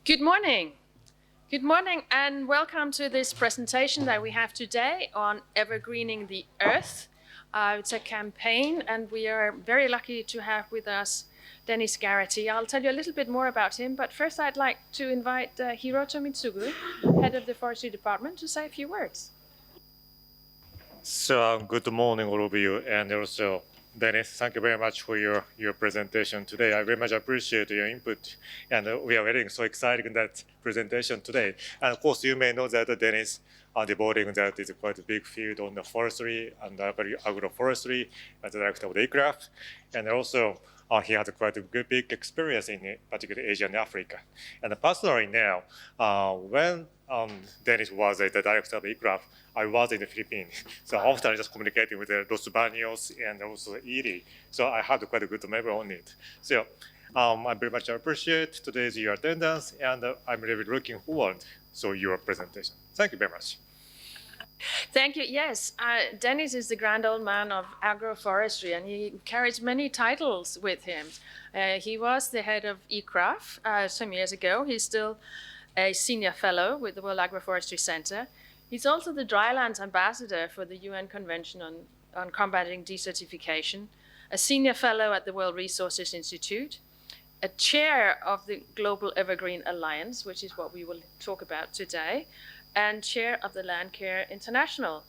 Good morning. Good morning and welcome to this presentation that we have today on EverGreening the Earth. It's a campaign and we are very lucky to have with us Dennis Garrity. I'll tell you a little bit more about him, but first I'd like to invite Hiroto Mitsugu, head of the Forestry Department, to say a few words. So good morning, all of you, and also Dennis, thank you very much for your presentation today. I very much appreciate your input, and we are very so excited in that presentation today. And of course, you may know that Dennis devoting that is quite a big field on the forestry and agroforestry as the director of the aircraft, and also he has quite a good, big experience in particularly Asia and Africa. And personally now, when Dennis was the director of the aircraft, I was in the Philippines. So often I just communicating with Los Baños and also Iri. So I had quite a good memory on it. So I very much appreciate today's your attendance, and I'm really looking forward to your presentation. Thank you very much. Thank you. Yes, Dennis is the grand old man of agroforestry, and he carries many titles with him. He was the head of ECRAF some years ago. He's still a senior fellow with the World Agroforestry Center. He's also the drylands ambassador for the UN Convention on Combating Desertification, a senior fellow at the World Resources Institute, a chair of the Global Evergreen Alliance, which is what we will talk about today, and chair of the Land Care International.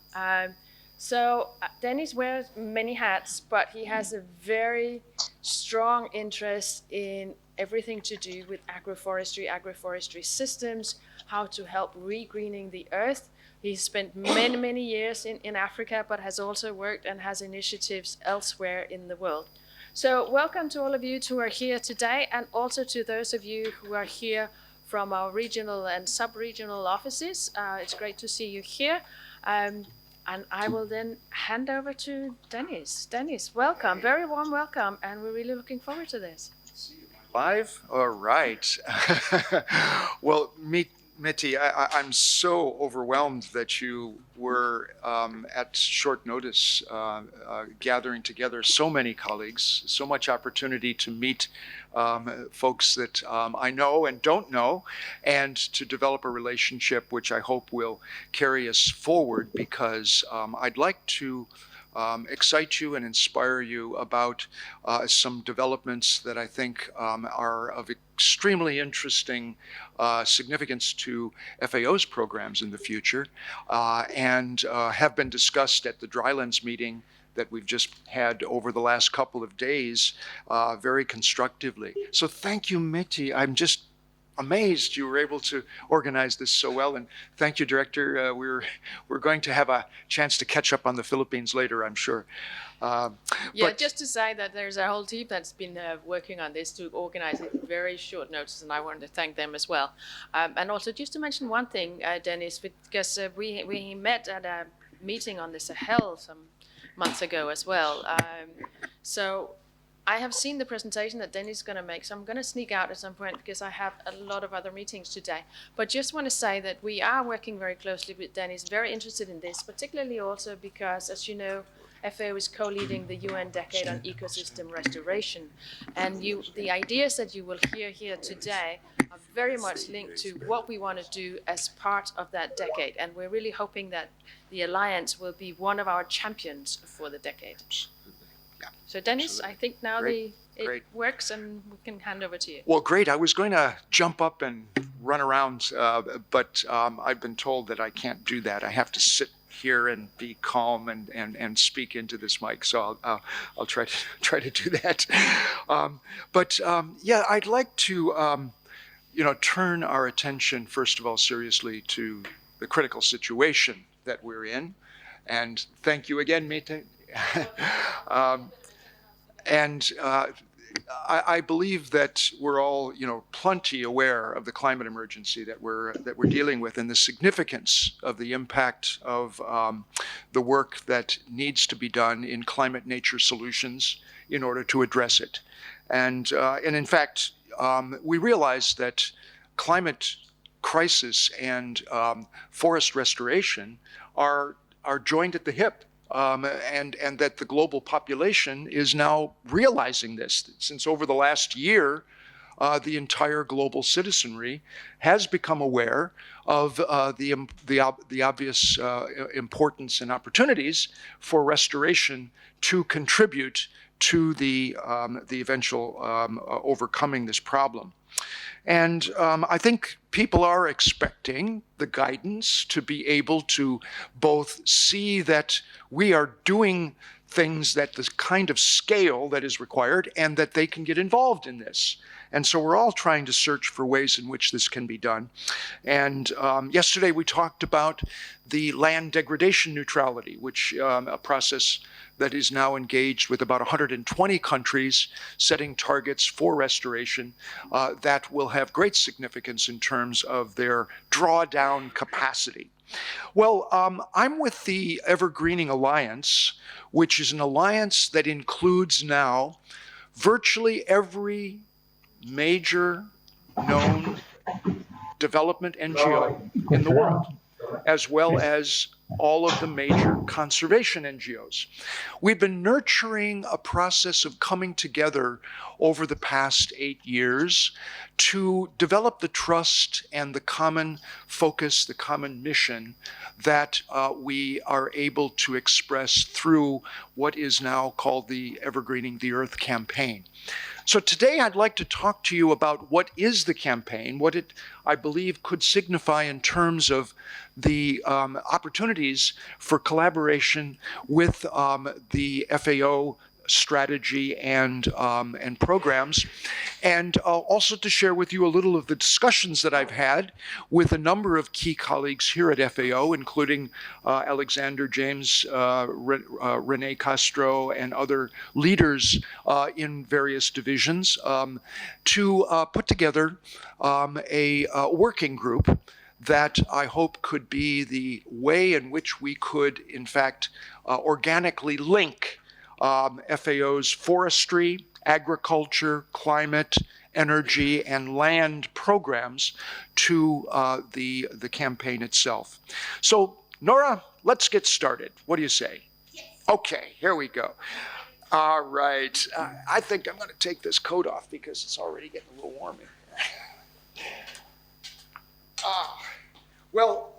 So Dennis wears many hats, but he has a very strong interest in everything to do with agroforestry systems, how to help regreening the earth. He's spent many, many years in Africa, but has also worked and has initiatives elsewhere in the world. So welcome to all of you who are here today, and also to those of you who are here from our regional and sub-regional offices. It's great to see you here. And I will then hand over to Dennis. Dennis, welcome, very warm welcome, and we're really looking forward to this. Live? All right. Well, Mitty, I'm so overwhelmed that you were at short notice gathering together so many colleagues, so much opportunity to meet folks that I know and don't know, and to develop a relationship which I hope will carry us forward, because I'd like to excite you and inspire you about some developments that I think are of extremely interesting significance to FAO's programs in the future, and have been discussed at the Drylands meeting that we've just had over the last couple of days very constructively. So thank you, Mitty. I'm just amazed you were able to organize this so well, and thank you, Director. We're going to have a chance to catch up on the Philippines later, I'm sure. Just to say that there's a whole team that's been working on this to organize it at very short notice, and I wanted to thank them as well. And also just to mention one thing, Dennis, because we met at a meeting on the Sahel some months ago as well. So I have seen the presentation that Dennis is going to make, so I'm going to sneak out at some point because I have a lot of other meetings today. But just want to say that we are working very closely with Dennis, very interested in this, particularly also because, as you know, FAO is co-leading the UN Decade on Ecosystem Restoration. And the ideas that you will hear here today are very much linked to what we want to do as part of that decade. And we're really hoping that the Alliance will be one of our champions for the decade. So Dennis, I think now it works, and we can hand over to you. Well, great. I was going to jump up and run around, but I've been told that I can't do that. I have to sit here and be calm and speak into this mic. So I'll try to do that. I'd like to turn our attention first of all seriously to the critical situation that we're in, and thank you again, Mete. I believe that we're all, plenty aware of the climate emergency that we're dealing with, and the significance of the impact of the work that needs to be done in climate-nature solutions in order to address it. And in fact, we realize that climate crisis and forest restoration are joined at the hip. And that the global population is now realizing this. Since over the last year, the entire global citizenry has become aware of the obvious importance and opportunities for restoration to contribute to the eventual overcoming this problem. And I think people are expecting the guidance to be able to both see that we are doing things at the kind of scale that is required and that they can get involved in this. And so we're all trying to search for ways in which this can be done. And yesterday we talked about the land degradation neutrality, which a process that is now engaged with about 120 countries, setting targets for restoration that will have great significance in terms of their drawdown capacity. Well, I'm with the EverGreening Alliance, which is an alliance that includes now virtually every major known development NGO in the world, as well as all of the major conservation NGOs. We've been nurturing a process of coming together over the past 8 years to develop the trust and the common focus, the common mission that we are able to express through what is now called the EverGreening the Earth Campaign. So today I'd like to talk to you about what is the campaign, what it, I believe, could signify in terms of the opportunities for collaboration with the FAO strategy and programs, and also to share with you a little of the discussions that I've had with a number of key colleagues here at FAO, including Alexander James, Rene Castro, and other leaders in various divisions to put together a working group that I hope could be the way in which we could, in fact, organically link FAO's forestry, agriculture, climate, energy, and land programs to the campaign itself. So, Nora, let's get started. What do you say? Yes. Okay, here we go. All right. I think I'm going to take this coat off because it's already getting a little warm in here. Well,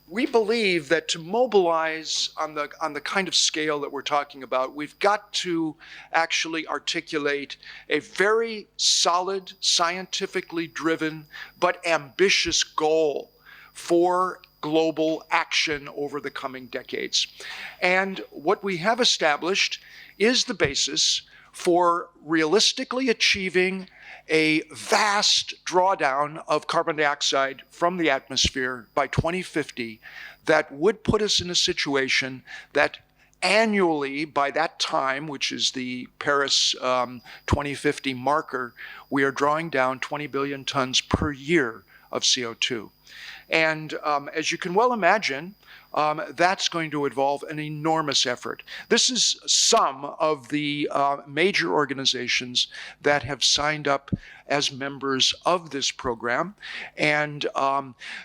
we believe that to mobilize on the kind of scale that we're talking about, we've got to actually articulate a very solid, scientifically driven, but ambitious goal for global action over the coming decades. And what we have established is the basis for realistically achieving a vast drawdown of carbon dioxide from the atmosphere by 2050 that would put us in a situation that annually by that time, which is the Paris 2050 marker, we are drawing down 20 billion tons per year of CO2. And as you can well imagine, that's going to involve an enormous effort. This is some of the major organizations that have signed up as members of this program. And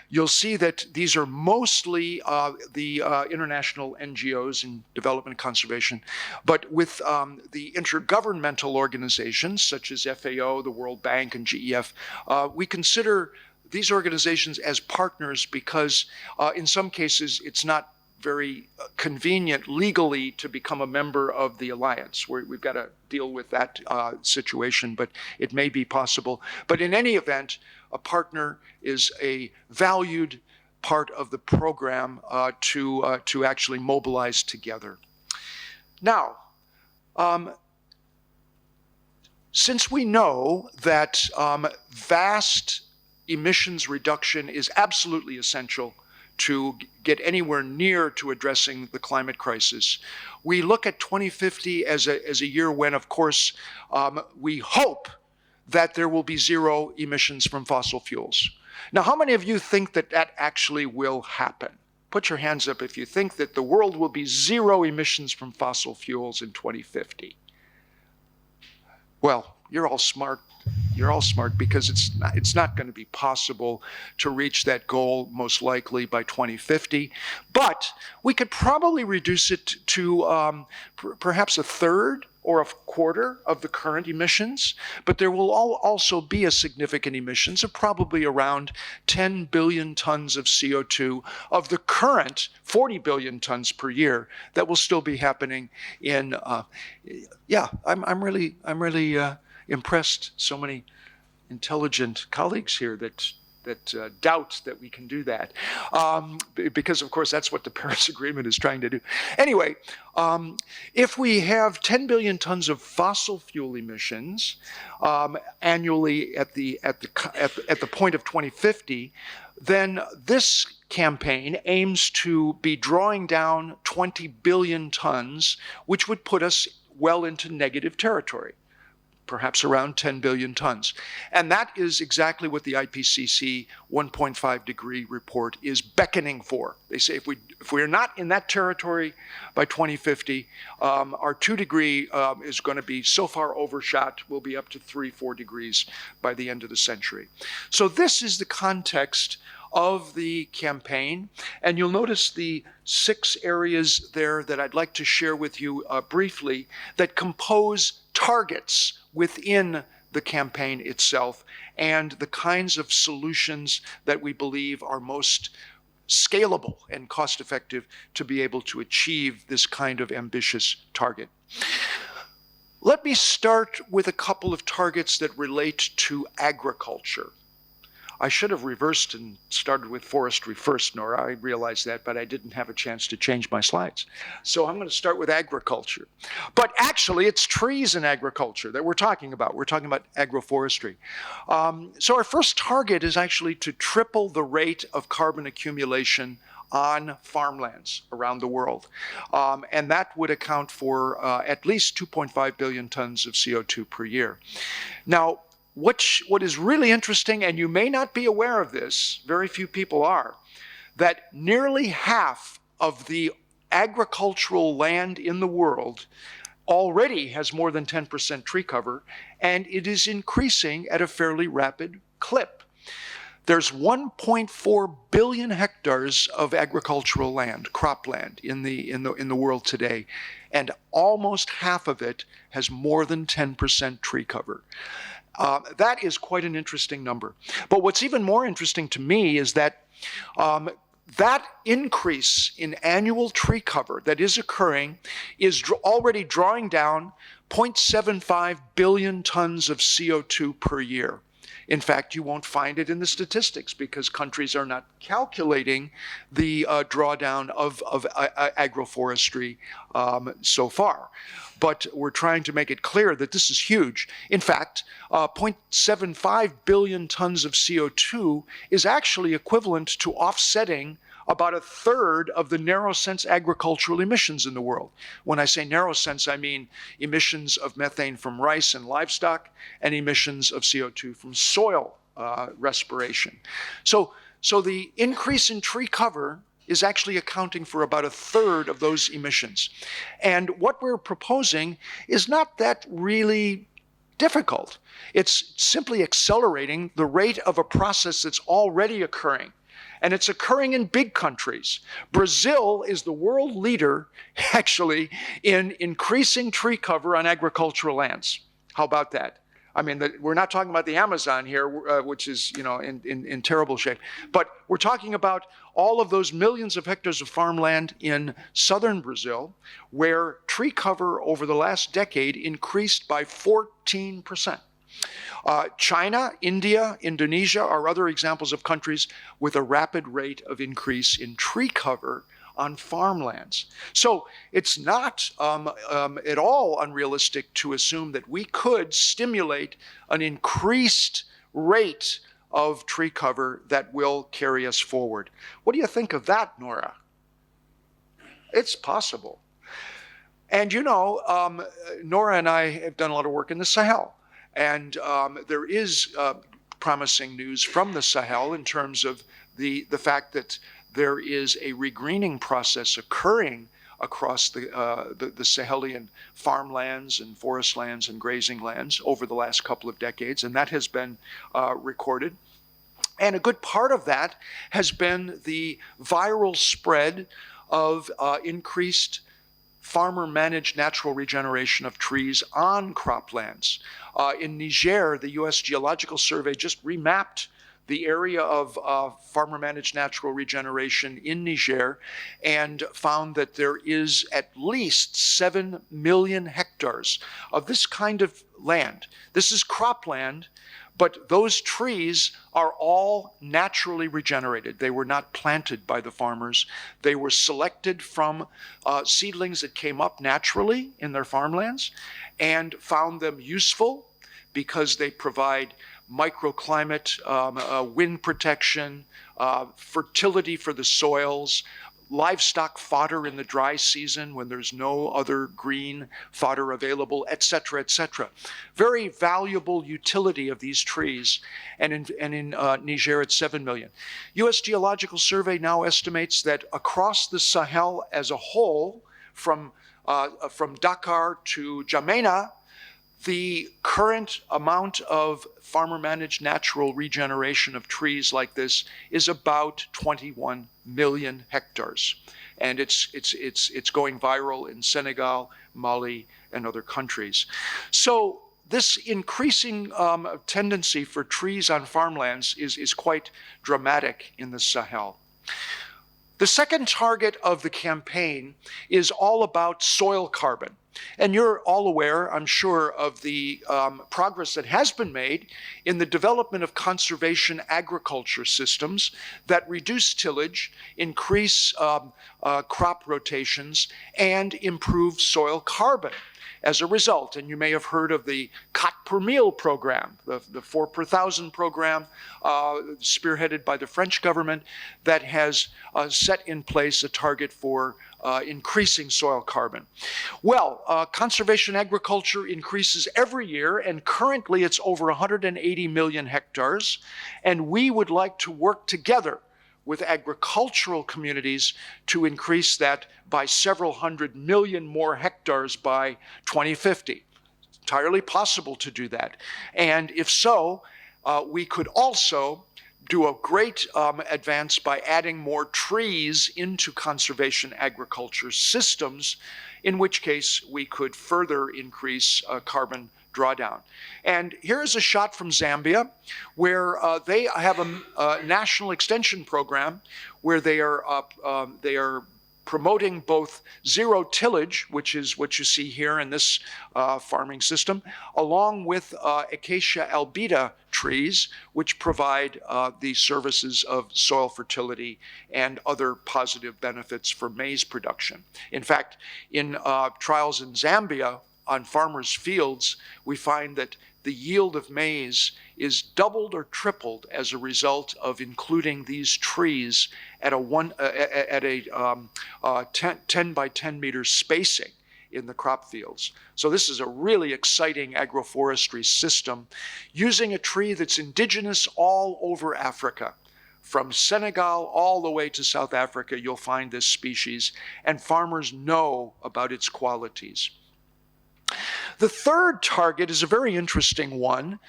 you'll see that these are mostly the international NGOs in development and conservation, but with the intergovernmental organizations such as FAO, the World Bank, and GEF, we consider these organizations as partners because in some cases it's not very convenient legally to become a member of the alliance. We've got to deal with that situation, but it may be possible. But in any event, a partner is a valued part of the program to actually mobilize together. Now, since we know that vast emissions reduction is absolutely essential to get anywhere near to addressing the climate crisis, we look at 2050 as a year when, of course, we hope that there will be zero emissions from fossil fuels. Now, how many of you think that that actually will happen? Put your hands up if you think that the world will be zero emissions from fossil fuels in 2050. Well, you're all smart. You're all smart because it's not going to be possible to reach that goal most likely by 2050. But we could probably reduce it to perhaps a third or a quarter of the current emissions, but there will also be a significant emissions of probably around 10 billion tons of CO2 of the current 40 billion tons per year that will still be happening in, I'm really impressed. So many intelligent colleagues here that doubt that we can do that, because of course that's what the Paris Agreement is trying to do. Anyway, if we have 10 billion tons of fossil fuel emissions annually at the point of 2050, then this campaign aims to be drawing down 20 billion tons, which would put us well into negative territory, perhaps around 10 billion tons. And that is exactly what the IPCC 1.5 degree report is beckoning for. They say if we are not in that territory by 2050, our 2 degree is going to be so far overshot, we'll be up to 3-4 degrees by the end of the century. So this is the context of the campaign. And you'll notice the 6 areas there that I'd like to share with you briefly that compose targets within the campaign itself and the kinds of solutions that we believe are most scalable and cost-effective to be able to achieve this kind of ambitious target. Let me start with a couple of targets that relate to agriculture. I should have reversed and started with forestry first, Nora. I realize that, but I didn't have a chance to change my slides. So I'm going to start with agriculture. But actually, it's trees and agriculture that we're talking about. We're talking about agroforestry. So our first target is actually to triple the rate of carbon accumulation on farmlands around the world. And that would account for at least 2.5 billion tons of CO2 per year. Now, what is really interesting, and you may not be aware of this, very few people are, that nearly half of the agricultural land in the world already has more than 10% tree cover, and it is increasing at a fairly rapid clip. There's 1.4 billion hectares of agricultural land, cropland, in the world today, and almost half of it has more than 10% tree cover. That is quite an interesting number. But what's even more interesting to me is that that increase in annual tree cover that is occurring is already drawing down 0.75 billion tons of CO2 per year. In fact, you won't find it in the statistics because countries are not calculating the drawdown of agroforestry so far. But we're trying to make it clear that this is huge. In fact, 0.75 billion tons of CO2 is actually equivalent to offsetting about a third of the narrow sense agricultural emissions in the world. When I say narrow sense, I mean emissions of methane from rice and livestock and emissions of CO2 from soil respiration. So the increase in tree cover is actually accounting for about a third of those emissions. And what we're proposing is not that really difficult. It's simply accelerating the rate of a process that's already occurring. And it's occurring in big countries. Brazil is the world leader, actually, in increasing tree cover on agricultural lands. How about that? I mean, we're not talking about the Amazon here, which is, in terrible shape. But we're talking about all of those millions of hectares of farmland in southern Brazil, where tree cover over the last decade increased by 14%. China, India, Indonesia are other examples of countries with a rapid rate of increase in tree cover on farmlands. So it's not at all unrealistic to assume that we could stimulate an increased rate of tree cover that will carry us forward. What do you think of that, Nora? It's possible. And Nora and I have done a lot of work in the Sahel. And there is promising news from the Sahel in terms of the fact that there is a regreening process occurring across the Sahelian farmlands and forest lands and grazing lands over the last couple of decades, and that has been recorded. And a good part of that has been the viral spread of increased farmer-managed natural regeneration of trees on croplands. In Niger, the U.S. Geological Survey just remapped the area of farmer-managed natural regeneration in Niger and found that there is at least 7 million hectares of this kind of land. This is cropland, but those trees are all naturally regenerated. They were not planted by the farmers. They were selected from seedlings that came up naturally in their farmlands and found them useful because they provide microclimate, wind protection, fertility for the soils, livestock fodder in the dry season when there's no other green fodder available, etc., etc. Very valuable utility of these trees, and in Niger it's 7 million. U.S. Geological Survey now estimates that across the Sahel as a whole, from Dakar to Jamena, the current amount of farmer-managed natural regeneration of trees like this is about 21 million hectares. And it's going viral in Senegal, Mali, and other countries. So this increasing tendency for trees on farmlands is quite dramatic in the Sahel. The second target of the campaign is all about soil carbon. And you're all aware, I'm sure, of the progress that has been made in the development of conservation agriculture systems that reduce tillage, increase crop rotations, and improve soil carbon as a result. And you may have heard of the cot per meal program, the 4 per thousand program, spearheaded by the French government, that has set in place a target for increasing soil carbon. Well, conservation agriculture increases every year, and currently it's over 180 million hectares, and we would like to work together with agricultural communities to increase that by several hundred million more hectares by 2050. It's entirely possible to do that. And if so, we could also do a great advance by adding more trees into conservation agriculture systems, in which case we could further increase carbon drawdown. And here is a shot from Zambia, where they have a national extension program where they are promoting both zero tillage, which is what you see here in this farming system, along with Acacia albida trees, which provide the services of soil fertility and other positive benefits for maize production. In fact, in trials in Zambia on farmers' fields, we find that the yield of maize is doubled or tripled as a result of including these trees at a 10 by 10 meter spacing in the crop fields. So this is a really exciting agroforestry system using a tree that's indigenous all over Africa. From Senegal all the way to South Africa, you'll find this species, and farmers know about its qualities. The third target is a very interesting one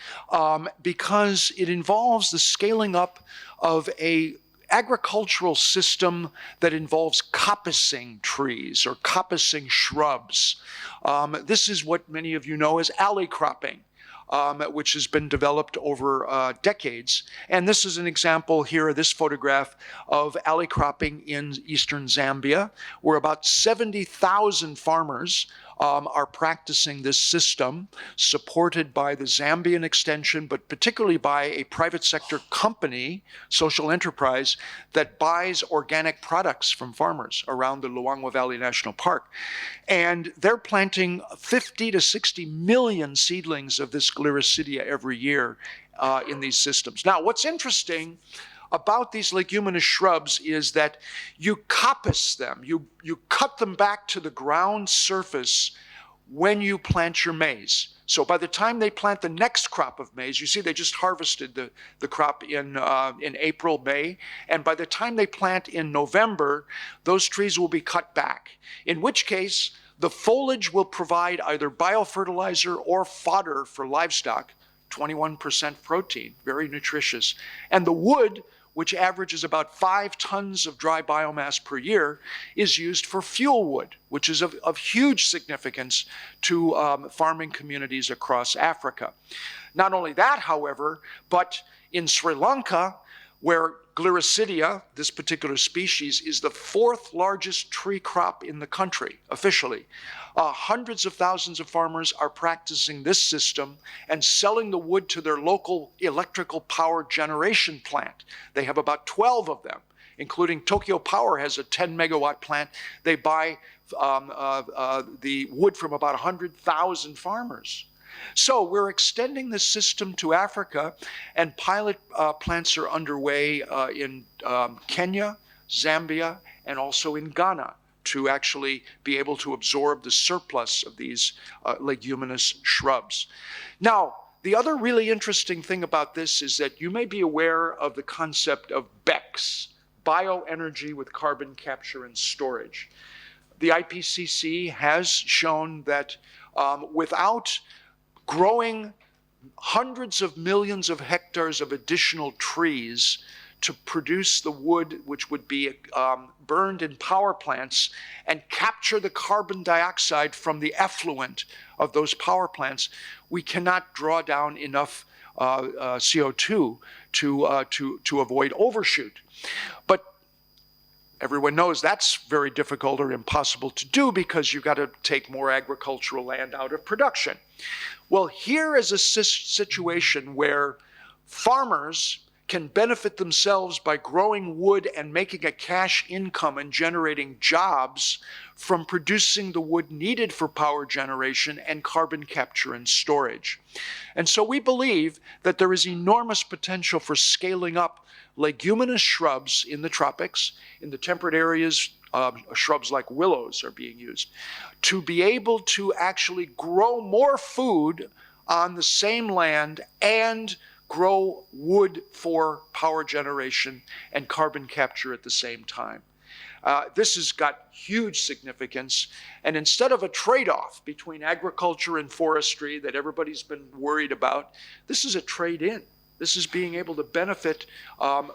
because it involves the scaling up of an agricultural system that involves coppicing trees or coppicing shrubs. This is what many of you know as alley cropping, which has been developed over decades. And this is an example here, this photograph of alley cropping in eastern Zambia, where about 70,000 farmers are practicing this system, supported by the Zambian extension, but particularly by a private sector company, social enterprise, that buys organic products from farmers around the Luangwa Valley National Park. And they're planting 50 to 60 million seedlings of this Gliricidia every year in these systems. Now, what's interesting about these leguminous shrubs is that you coppice them, you cut them back to the ground surface when you plant your maize. So by the time they plant the next crop of maize, you see they just harvested the crop in April, May, and by the time they plant in November, those trees will be cut back, in which case the foliage will provide either biofertilizer or fodder for livestock, 21% protein, very nutritious, and the wood which averages about 5 tons of dry biomass per year, is used for fuel wood, which is of huge significance to farming communities across Africa. Not only that, however, but in Sri Lanka, where Gliricidia, this particular species, is the 4th largest tree crop in the country, officially. Hundreds of thousands of farmers are practicing this system and selling the wood to their local electrical power generation plant. They have about 12 of them, including Tokyo Power has a 10 megawatt plant. They buy the wood from about 100,000 farmers. So we're extending the system to Africa, and pilot plants are underway in Kenya, Zambia, and also in Ghana to actually be able to absorb the surplus of these leguminous shrubs. Now, the other really interesting thing about this is that you may be aware of the concept of BECCS, bioenergy with carbon capture and storage. The IPCC has shown that without growing hundreds of millions of hectares of additional trees to produce the wood which would be burned in power plants and capture the carbon dioxide from the effluent of those power plants, we cannot draw down enough CO2 to avoid overshoot. But everyone knows that's very difficult or impossible to do because you've got to take more agricultural land out of production. Well, here is a situation where farmers can benefit themselves by growing wood and making a cash income and generating jobs from producing the wood needed for power generation and carbon capture and storage. And so we believe that there is enormous potential for scaling up leguminous shrubs in the tropics. In the temperate areas, shrubs like willows are being used, to be able to actually grow more food on the same land and grow wood for power generation and carbon capture at the same time. This has got huge significance, and instead of a trade-off between agriculture and forestry that everybody's been worried about, this is a trade-in. This is being able to benefit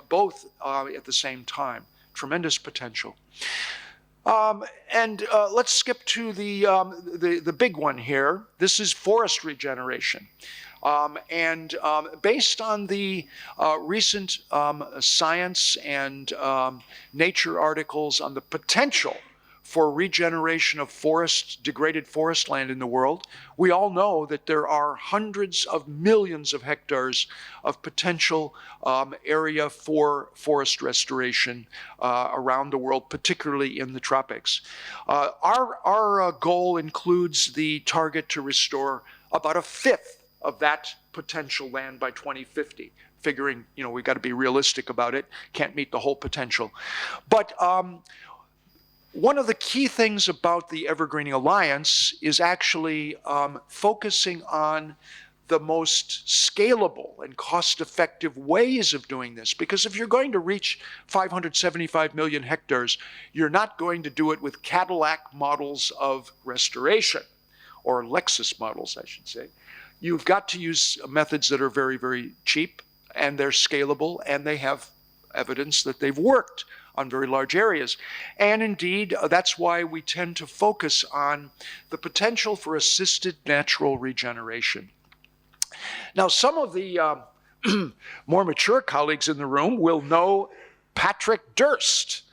both at the same time. Tremendous potential. Let's skip to the big one here. This is forest regeneration. Based on the recent science and nature articles on the potential for regeneration of degraded forest land in the world, we all know that there are hundreds of millions of hectares of potential area for forest restoration around the world, particularly in the tropics. Our goal includes the target to restore about a fifth of that potential land by 2050. Figuring, we've got to be realistic about it, can't meet the whole potential. But one of the key things about the EverGreening Alliance is actually focusing on the most scalable and cost-effective ways of doing this. Because if you're going to reach 575 million hectares, you're not going to do it with Cadillac models of restoration, or Lexus models, I should say. You've got to use methods that are very, very cheap, and they're scalable, and they have evidence that they've worked on very large areas. And indeed, that's why we tend to focus on the potential for assisted natural regeneration. Now, some of the more mature colleagues in the room will know Patrick Durst,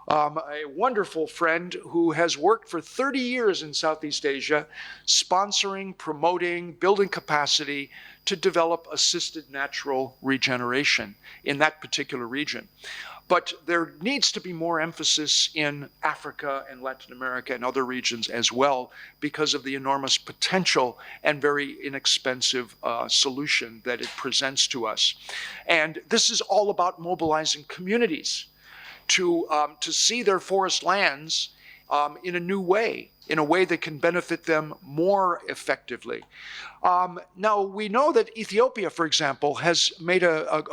a wonderful friend who has worked for 30 years in Southeast Asia, sponsoring, promoting, building capacity to develop assisted natural regeneration in that particular region. But there needs to be more emphasis in Africa and Latin America and other regions as well because of the enormous potential and very inexpensive solution that it presents to us. And this is all about mobilizing communities to see their forest lands in a new way, in a way that can benefit them more effectively. Now, we know that Ethiopia, for example, has made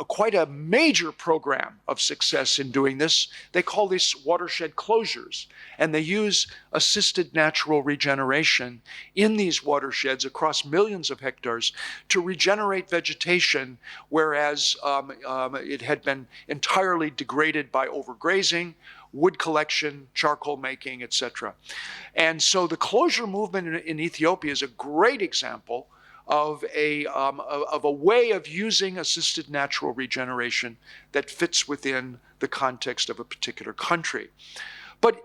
quite a major program of success in doing this. They call these watershed closures, and they use assisted natural regeneration in these watersheds across millions of hectares to regenerate vegetation, whereas it had been entirely degraded by overgrazing, wood collection, charcoal making, etc. And so the closure movement in Ethiopia is a great example of a way of using assisted natural regeneration that fits within the context of a particular country. But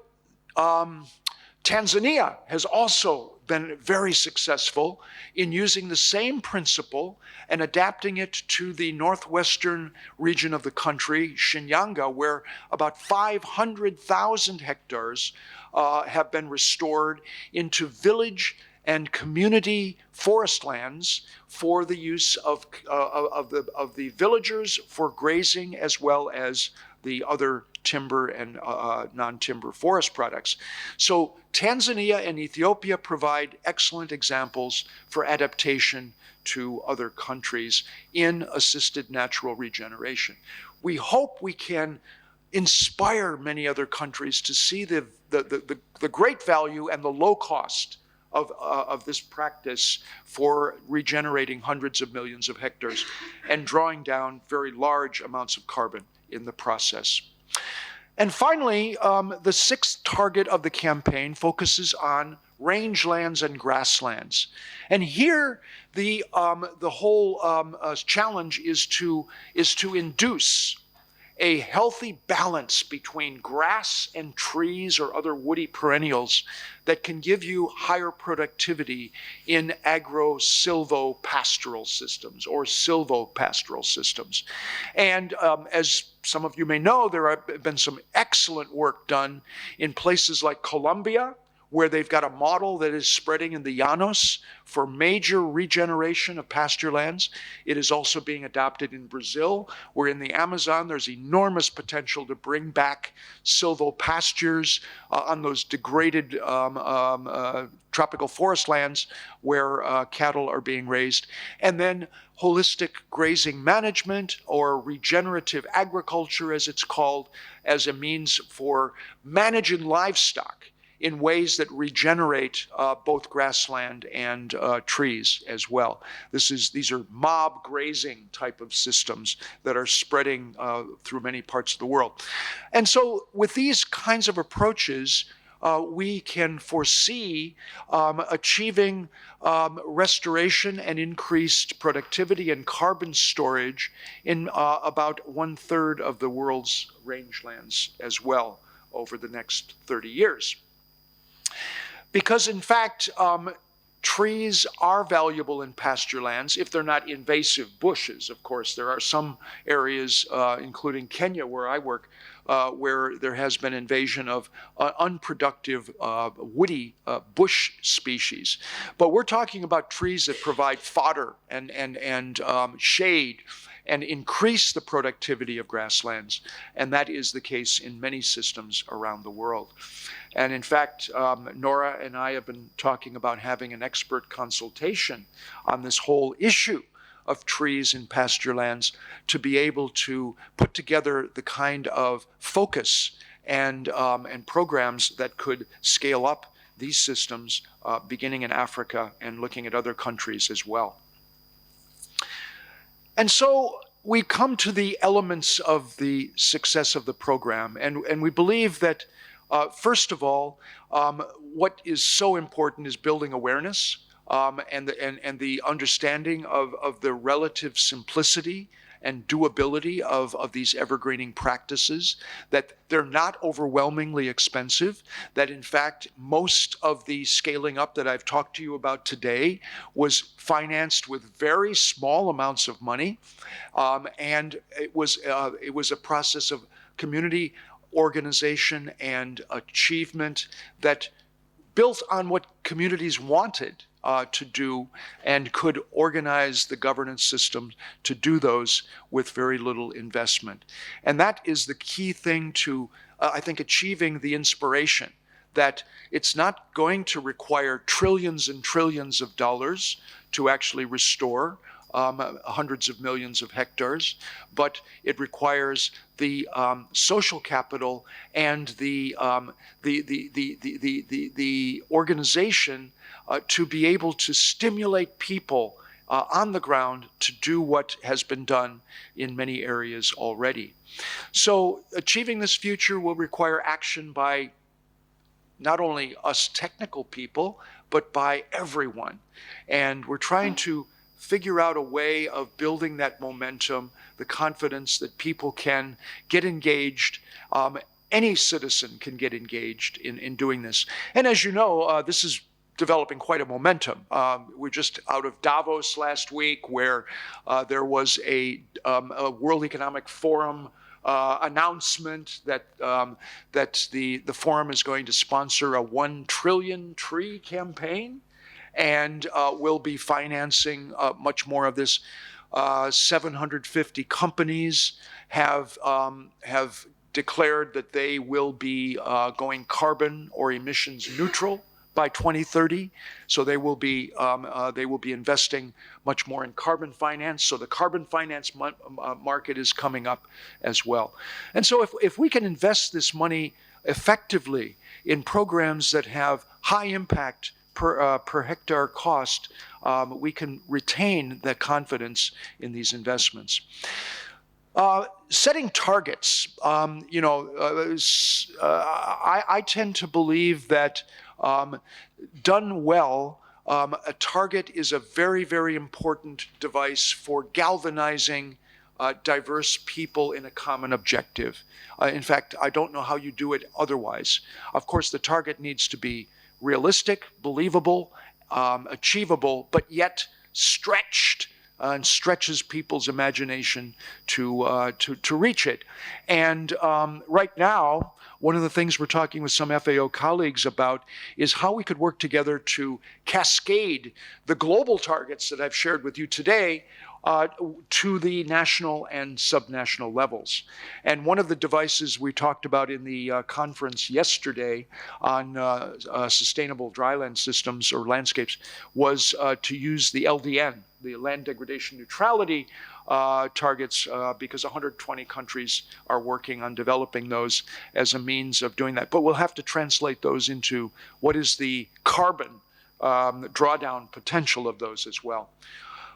Tanzania has also been very successful in using the same principle and adapting it to the northwestern region of the country, Shinyanga, where about 500,000 hectares have been restored into village and community forest lands for the use of the villagers for grazing, as well as the other timber and non-timber forest products. So Tanzania and Ethiopia provide excellent examples for adaptation to other countries in assisted natural regeneration. We hope we can inspire many other countries to see the great value and the low cost of this practice for regenerating hundreds of millions of hectares and drawing down very large amounts of carbon in the process. And finally, the sixth target of the campaign focuses on rangelands and grasslands. And here, the whole challenge is to induce a healthy balance between grass and trees or other woody perennials that can give you higher productivity in agro-silvo-pastoral systems or silvo-pastoral systems. And as some of you may know, there have been some excellent work done in places like Colombia, where they've got a model that is spreading in the Llanos for major regeneration of pasture lands. It is also being adopted in Brazil, where in the Amazon there's enormous potential to bring back silvopastures on those degraded tropical forest lands where cattle are being raised. And then holistic grazing management, or regenerative agriculture as it's called, as a means for managing livestock in ways that regenerate both grassland and trees as well. These are mob grazing type of systems that are spreading through many parts of the world. And so with these kinds of approaches, we can foresee achieving restoration and increased productivity and carbon storage in about 1/3 of the world's rangelands as well over the next 30 years. Because in fact, trees are valuable in pasture lands if they're not invasive bushes. Of course, there are some areas, including Kenya where I work, where there has been invasion of unproductive woody bush species. But we're talking about trees that provide fodder and shade and increase the productivity of grasslands. And that is the case in many systems around the world. And in fact, Nora and I have been talking about having an expert consultation on this whole issue of trees in pasture lands to be able to put together the kind of focus and programs that could scale up these systems beginning in Africa and looking at other countries as well. And so we come to the elements of the success of the program, and we believe that first of all, what is so important is building awareness and the understanding of the relative simplicity and doability of these evergreening practices, that they're not overwhelmingly expensive, that in fact most of the scaling up that I've talked to you about today was financed with very small amounts of money, and it was a process of community organization and achievement that built on what communities wanted to do and could organize the governance system to do those with very little investment. And that is the key thing to, I think, achieving the inspiration that it's not going to require trillions and trillions of dollars to actually restore hundreds of millions of hectares, but it requires the social capital and the organization to be able to stimulate people on the ground to do what has been done in many areas already. So achieving this future will require action by not only us technical people, but by everyone. And we're trying to figure out a way of building that momentum, the confidence that people can get engaged. Any citizen can get engaged in doing this. And as you know, this is developing quite a momentum. We're just out of Davos last week, where there was a World Economic Forum announcement that the forum is going to sponsor a 1 trillion tree campaign, and will be financing much more of this. 750 companies have declared that they will be going carbon or emissions neutral by 2030. So they will be investing much more in carbon finance. So the carbon finance market is coming up as well. And so if we can invest this money effectively in programs that have high impact per hectare cost, we can retain that confidence in these investments. Setting targets, I tend to believe that done well, a target is a very, very important device for galvanizing diverse people in a common objective. In fact, I don't know how you do it otherwise. Of course, the target needs to be realistic, believable, achievable, but yet stretched, and stretches people's imagination to reach it. And right now, one of the things we're talking with some FAO colleagues about is how we could work together to cascade the global targets that I've shared with you today to the national and subnational levels. And one of the devices we talked about in the conference yesterday on sustainable dryland systems or landscapes was to use the LDN, the land degradation neutrality targets, because 120 countries are working on developing those as a means of doing that. But we'll have to translate those into what is the carbon drawdown potential of those as well.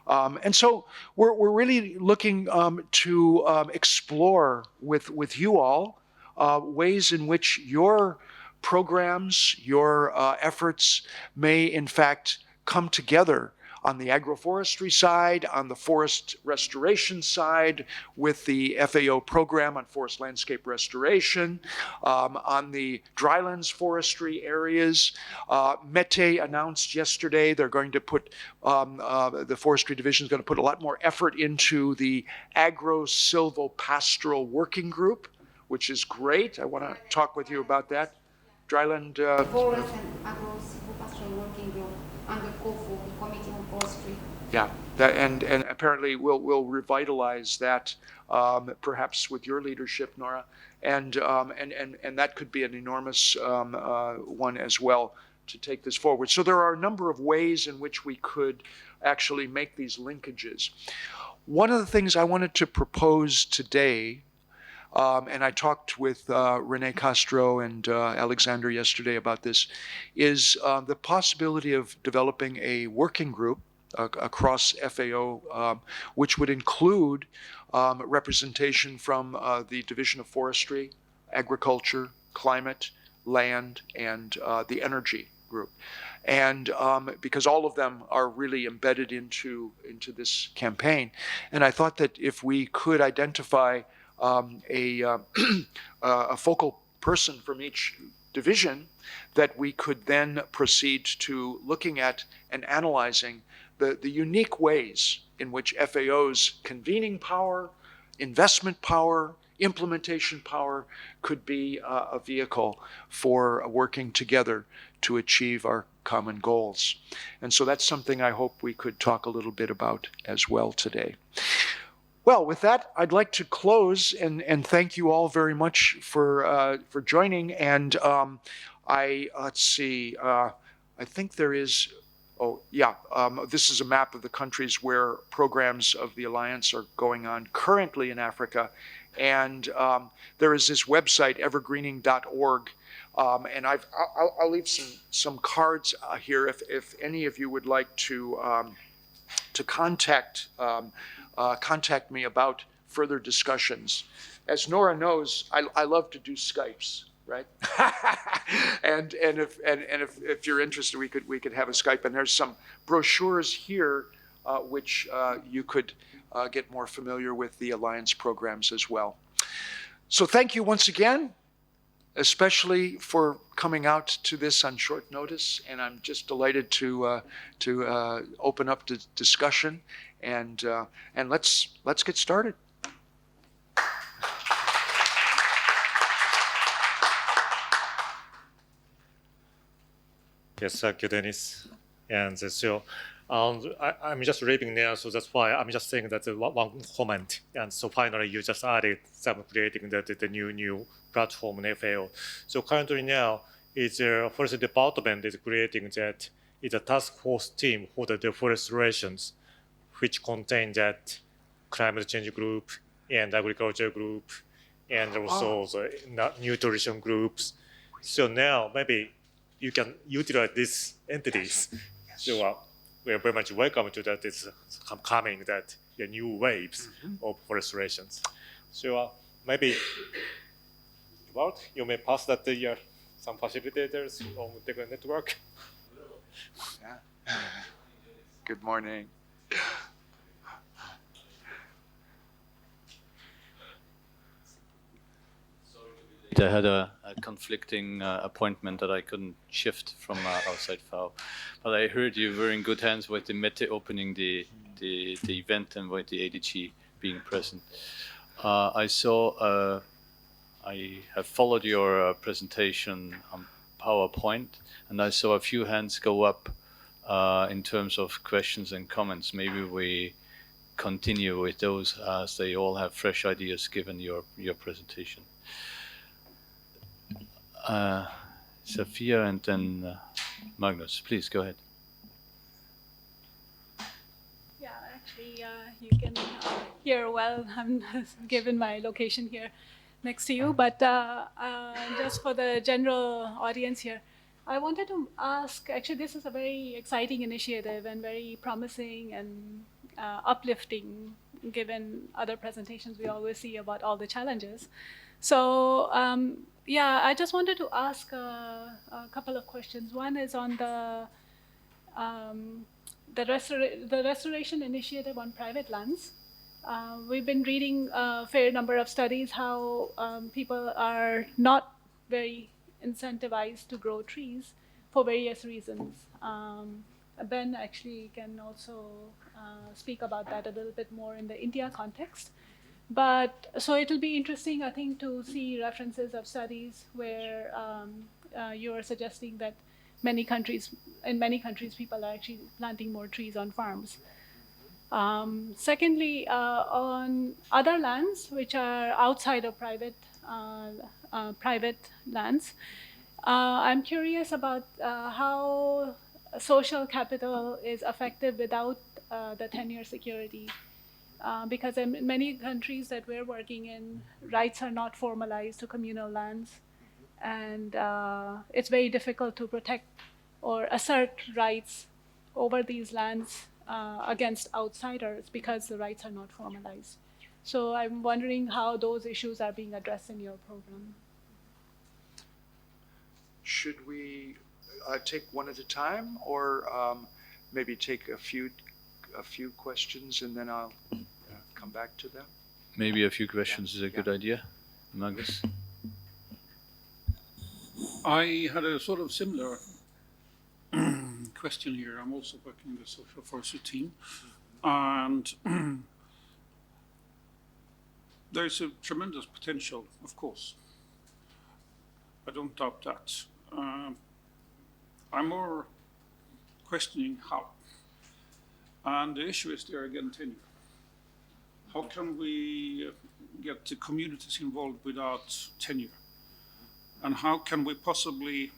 And so we're really looking to explore with you all ways in which your programs, your efforts may in fact come together on the agroforestry side, on the forest restoration side with the FAO program on forest landscape restoration, on the drylands forestry areas. Mete announced yesterday they're going to put, the forestry division is going to put a lot more effort into the agro-silvopastoral working group, which is great. I want to talk with you about that. Dryland. Forest and agro-silvopastoral working group under COFO, the Committee on Forestry. Yeah, that, and apparently we'll revitalize that, perhaps with your leadership, Nora, and that could be an enormous one as well to take this forward. So there are a number of ways in which we could actually make these linkages. One of the things I wanted to propose today, and I talked with Rene Castro and Alexander yesterday about this, is the possibility of developing a working group across FAO, which would include representation from the Division of Forestry, Agriculture, Climate, Land, and the Energy group. And because all of them are really embedded into this campaign. And I thought that if we could identify a focal person from each division, that we could then proceed to looking at and analyzing the unique ways in which FAO's convening power, investment power, implementation power could be a vehicle for working together to achieve our common goals. And so that's something I hope we could talk a little bit about as well today. Well, with that, I'd like to close and thank you all very much for joining. And let's see, I think there is, this is a map of the countries where programs of the Alliance are going on currently in Africa. And there is this website, evergreening.org. And I'll leave some cards here if any of you would like to contact me about further discussions. As Nora knows, I love to do Skypes, right? and if you're interested, we could have a Skype. And there's some brochures here which you could get more familiar with the Alliance programs as well. So thank you once again, especially for coming out to this on short notice. And I'm just delighted to open up the discussion, and let's get started. Yes, thank you, Dennis. And so I'm just reading now, so that's why I'm just saying that one comment. And so finally, you just added some creating the new platform in FAO. So currently now, it's Forest Department is creating that it's a task force team for the deforestations, which contain that climate change group and agriculture group, and also the nutrition groups. So now maybe you can utilize these entities. So we are very much welcome to that. It's coming that the new waves of forestrations. So maybe you may pass that to some facilitators on the network. Yeah. Good morning. I had a conflicting appointment that I couldn't shift from outside FAO. But I heard you were in good hands with the Mette opening the event and with the ADG being present. I have followed your presentation on PowerPoint, and I saw a few hands go up in terms of questions and comments. Maybe we continue with those as they all have fresh ideas given your presentation. Sophia and then Magnus, please go ahead. Yeah, actually, you can hear well. I'm given my location here next to you, but just for the general audience here, I wanted to ask, actually, this is a very exciting initiative and very promising and uplifting, given other presentations we always see about all the challenges. So, I just wanted to ask a couple of questions. One is on the restoration initiative on private lands. We've been reading a fair number of studies how people are not very incentivized to grow trees for various reasons. Ben actually can also speak about that a little bit more in the India context. But so it'll be interesting, I think, to see references of studies where you are suggesting that in many countries, people are actually planting more trees on farms. Secondly, on other lands which are outside of private lands, I'm curious about how social capital is affected without the tenure security. Because in many countries that we're working in, rights are not formalized to communal lands. And it's very difficult to protect or assert rights over these lands against outsiders because the rights are not formalized. So I'm wondering how those issues are being addressed in your program. Should we take one at a time, or maybe take a few questions and then I'll come back to them? Maybe a few questions is a good idea. Magnus? I had a sort of similar question here. I'm also working in the social forestry team, and there's a tremendous potential, of course. I don't doubt that. I'm more questioning how. And the issue is there again, tenure. How can we get the communities involved without tenure? And how can we possibly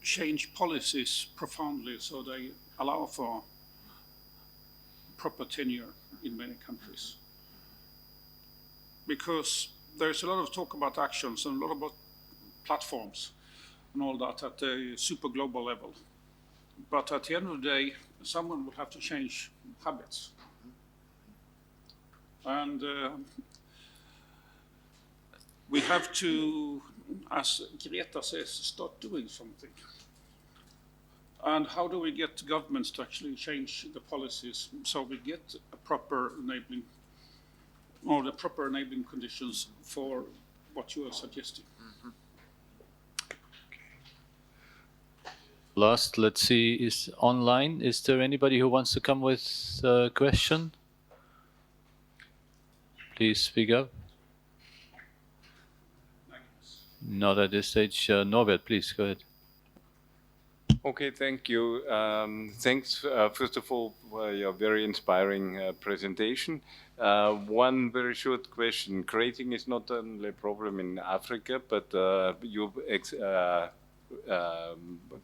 change policies profoundly so they allow for proper tenure in many countries. Because there's a lot of talk about actions and a lot about platforms and all that at a super global level. But at the end of the day, someone will have to change habits. And we have to, as Greta says, start doing something. And how do we get governments to actually change the policies so we get a proper enabling, or the proper enabling conditions for what you are suggesting? Last, let's see, is online. Is there anybody who wants to come with a question? Please speak up. Not at this stage. Norbert, please go ahead. Okay, thank you. Thanks, first of all, for your very inspiring presentation. One very short question. Grazing is not only a problem in Africa, but you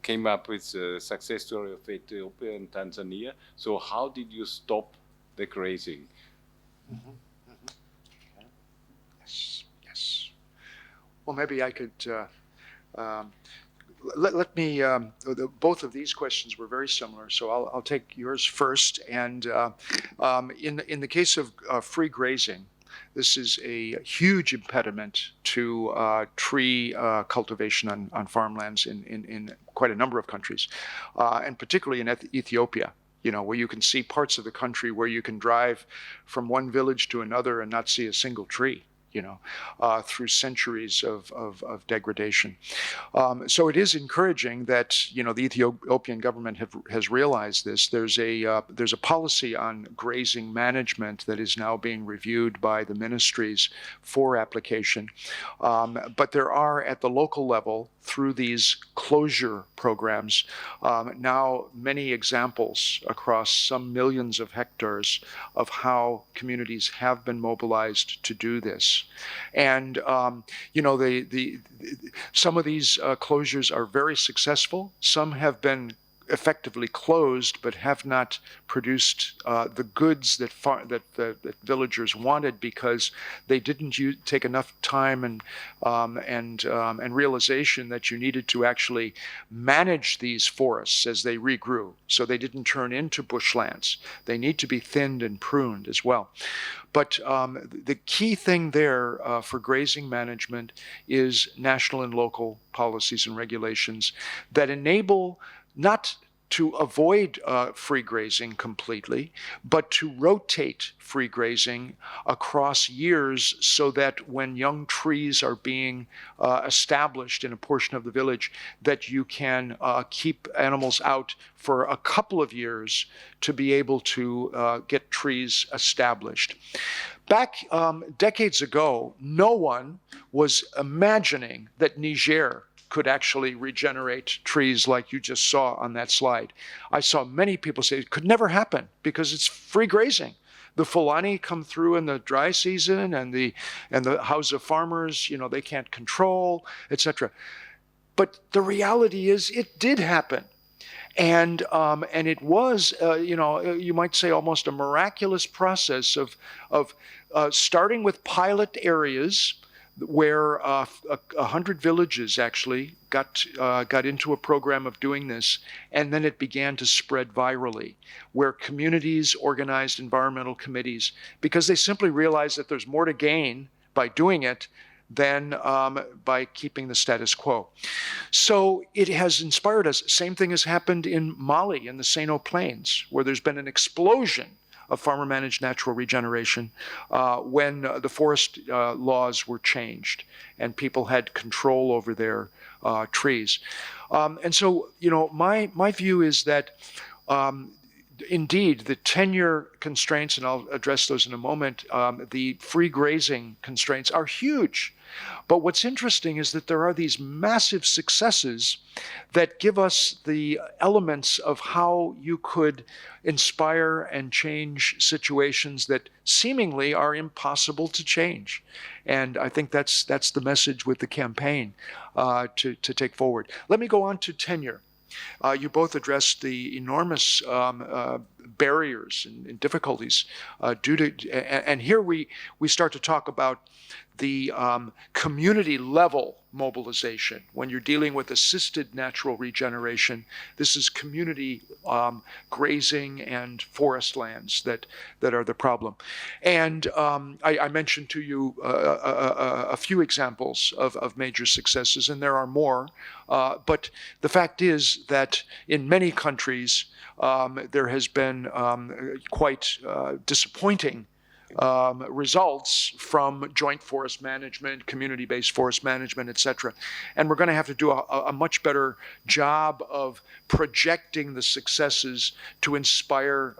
came up with a success story of Ethiopia and Tanzania. So how did you stop the grazing? Yes. Well, maybe I could let me. Both of these questions were very similar, so I'll take yours first. And in the case of free grazing, this is a huge impediment to tree cultivation on farmlands in quite a number of countries, and particularly in Ethiopia. You know, where you can see parts of the country where you can drive from one village to another and not see a single tree. You know, through centuries of degradation. So it is encouraging that, you know, the Ethiopian government has realized this. There's a policy on grazing management that is now being reviewed by the ministries for application. But there are at the local level, through these closure programs, now many examples across some millions of hectares of how communities have been mobilized to do this. And you know, some of these closures are very successful. Some have been effectively closed, but have not produced the goods that villagers wanted because they didn't take enough time and realization that you needed to actually manage these forests as they regrew, so they didn't turn into bushlands. They need to be thinned and pruned as well. But the key thing there for grazing management is national and local policies and regulations that enable not to avoid free grazing completely, but to rotate free grazing across years so that when young trees are being established in a portion of the village, that you can keep animals out for a couple of years to be able to get trees established. Back decades ago, no one was imagining that Niger could actually regenerate trees like you just saw on that slide. I saw many people say it could never happen because it's free grazing. The Fulani come through in the dry season, and the Hausa farmers, you know, they can't control, etc. But the reality is, it did happen. And it was, you know, you might say almost a miraculous process of starting with pilot areas where 100 villages actually got into a program of doing this, and then it began to spread virally, where communities organized environmental committees because they simply realized that there's more to gain by doing it than by keeping the status quo. So it has inspired us. Same thing has happened in Mali, in the Seno Plains, where there's been an explosion of farmer-managed natural regeneration when the forest laws were changed and people had control over their trees. And so, you know, my view is that indeed, the tenure constraints, and I'll address those in a moment, the free grazing constraints are huge. But what's interesting is that there are these massive successes that give us the elements of how you could inspire and change situations that seemingly are impossible to change. And I think that's the message with the campaign to take forward. Let me go on to tenure. You both addressed the enormous barriers and difficulties due to, and here we start to talk about the community level mobilization. When you're dealing with assisted natural regeneration, this is community grazing and forest lands that are the problem. And I mentioned to you a few examples of major successes, and there are more. But the fact is that in many countries, there has been quite disappointing results from joint forest management, community-based forest management, etc. And we're going to have to do a much better job of projecting the successes to inspire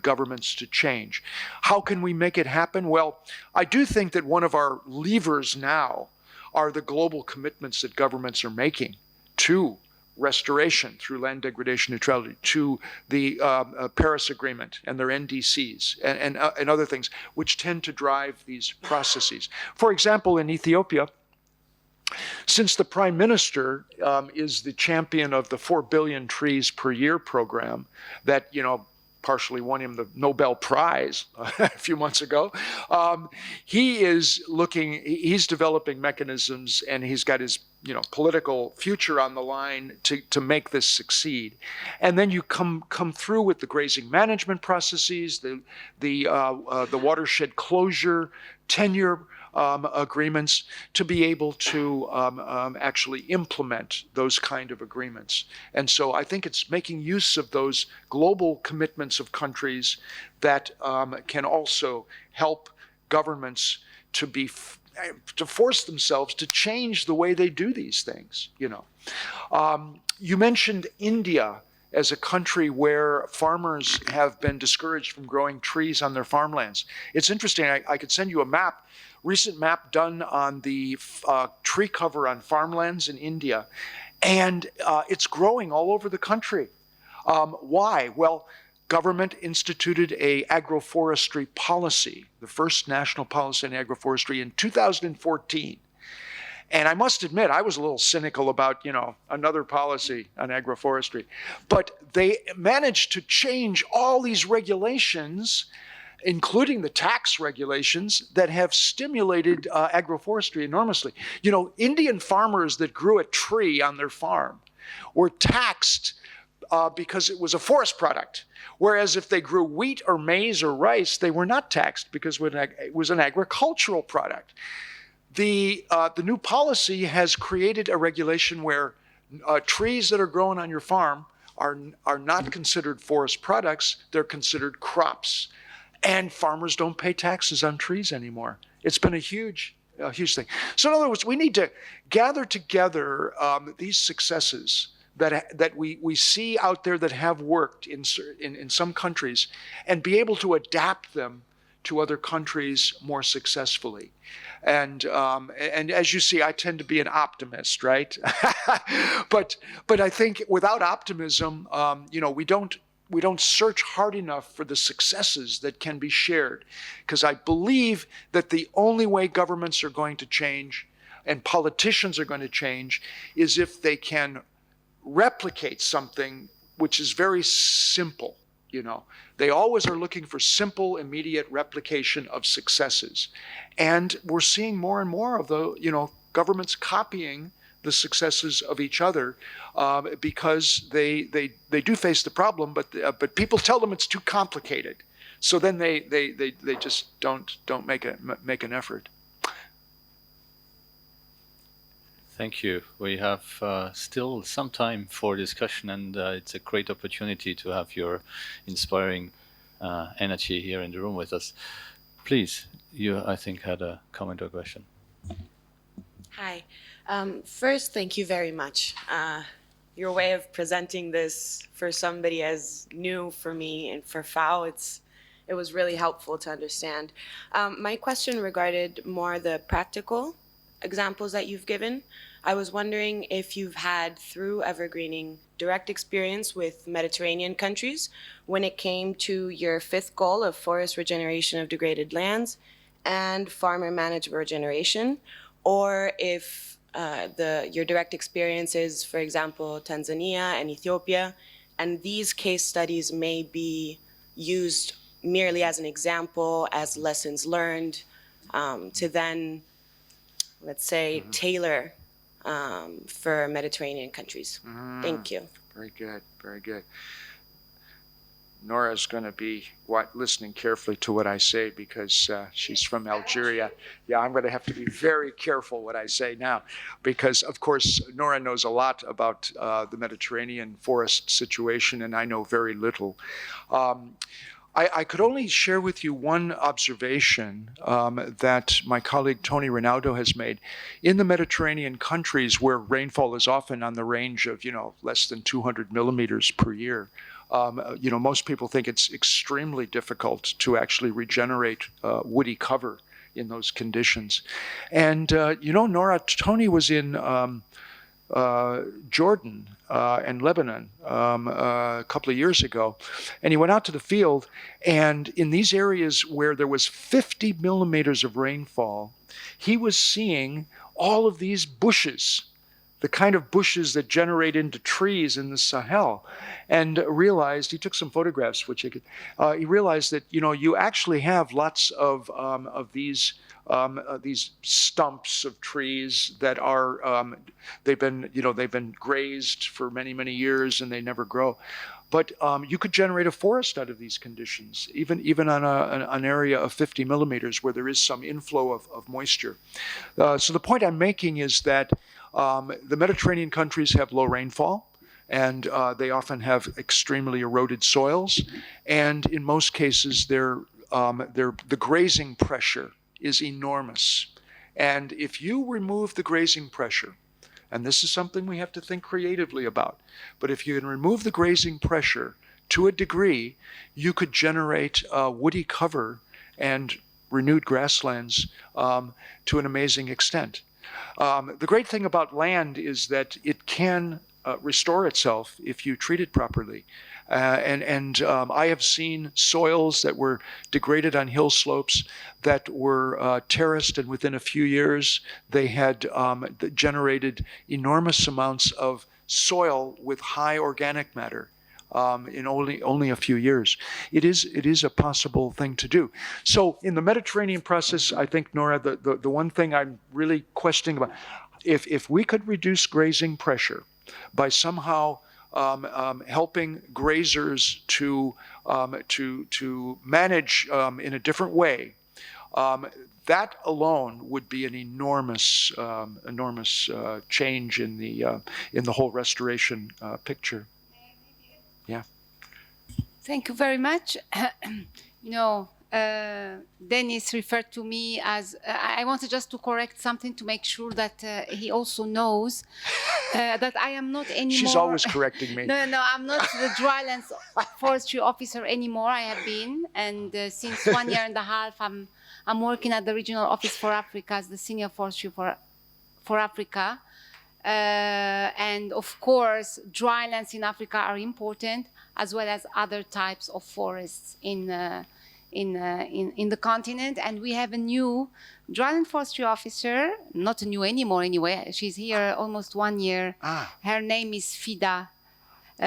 governments to change. How can we make it happen? Well, I do think that one of our levers now are the global commitments that governments are making to restoration through land degradation neutrality, to the Paris Agreement and their NDCs and other things, which tend to drive these processes. For example, in Ethiopia, since the Prime Minister is the champion of the 4 billion trees per year program that, partially won him the Nobel Prize a few months ago. He's developing mechanisms, and he's got his political future on the line to make this succeed. And then you come through with the grazing management processes, the watershed closure, tenure agreements to be able to actually implement those kind of agreements. And so I think it's making use of those global commitments of countries that can also help governments to force themselves to change the way they do these things. You mentioned India as a country where farmers have been discouraged from growing trees on their farmlands. It's interesting. I could send you a map. Recent map done on the tree cover on farmlands in India, and it's growing all over the country. Why? Well, government instituted a agroforestry policy, the first national policy on agroforestry in 2014. And I must admit, I was a little cynical about, another policy on agroforestry. But they managed to change all these regulations, including the tax regulations that have stimulated agroforestry enormously. Indian farmers that grew a tree on their farm were taxed because it was a forest product. Whereas if they grew wheat or maize or rice, they were not taxed because it was an agricultural product. The new policy has created a regulation where trees that are grown on your farm are not considered forest products, they're considered crops. And farmers don't pay taxes on trees anymore. It's been a huge thing. So in other words, we need to gather together these successes that we see out there that have worked in some countries and be able to adapt them to other countries more successfully. And as you see, I tend to be an optimist, right? but I think without optimism, we don't search hard enough for the successes that can be shared. Because I believe that the only way governments are going to change and politicians are going to change is if they can replicate something which is very simple. They always are looking for simple, immediate replication of successes. And we're seeing more and more of governments copying the successes of each other because they do face the problem, but people tell them it's too complicated. So then they just don't make an effort. Thank you. We have still some time for discussion, and it's a great opportunity to have your inspiring energy here in the room with us. Please, you, I think, had a comment or question. Hi. First, thank you very much your way of presenting this for somebody as new for me and for FAO. It was really helpful to understand. My question regarded more the practical examples that you've given. I was wondering if you've had, through EverGreening, direct experience with Mediterranean countries when it came to your fifth goal of forest regeneration of degraded lands and farmer managed regeneration, or if your direct experiences, for example, Tanzania and Ethiopia, and these case studies may be used merely as an example, as lessons learned, to then, let's say, tailor for Mediterranean countries. Thank you. Very good, very good. Nora's going to be listening carefully to what I say because she's from Algeria. Yeah, I'm going to have to be very careful what I say now because, of course, Nora knows a lot about the Mediterranean forest situation, and I know very little. I could only share with you one observation that my colleague Tony Rinaldo has made. In the Mediterranean countries where rainfall is often on the range of, less than 200 millimeters per year, most people think it's extremely difficult to actually regenerate woody cover in those conditions. And, Nora, Tony was in Jordan and Lebanon a couple of years ago, and he went out to the field, and in these areas where there was 50 millimeters of rainfall, he was seeing all of these bushes, the kind of bushes that generate into trees in the Sahel, and realized, he took some photographs, which he realized that, you actually have lots of these stumps of trees that are, they've been grazed for many, many years and they never grow. But you could generate a forest out of these conditions, even on an area of 50 millimeters where there is some inflow of moisture. So the point I'm making is that the Mediterranean countries have low rainfall, and they often have extremely eroded soils. And in most cases, the grazing pressure is enormous. And if you remove the grazing pressure, and this is something we have to think creatively about, but if you can remove the grazing pressure to a degree, you could generate woody cover and renewed grasslands to an amazing extent. The great thing about land is that it can restore itself if you treat it properly. I have seen soils that were degraded on hill slopes that were terraced, and within a few years they had generated enormous amounts of soil with high organic matter. In only a few years. It is a possible thing to do. So in the Mediterranean process, I think, Nora, the one thing I'm really questioning about, if we could reduce grazing pressure by somehow helping grazers to manage in a different way, that alone would be an enormous change in the whole restoration picture. Yeah. Thank you very much. Dennis referred to me as, I wanted just to correct something to make sure that he also knows that I am not anymore. She's always correcting me. No, I'm not the drylands forestry officer anymore. I have been, and since 1 year and a half, I'm working at the Regional Office for Africa as the Senior Forestry for Africa. And of course, drylands in Africa are important, as well as other types of forests in the continent. And we have a new dryland forestry officer, not new anymore anyway. She's here almost 1 year. Her name is Fida.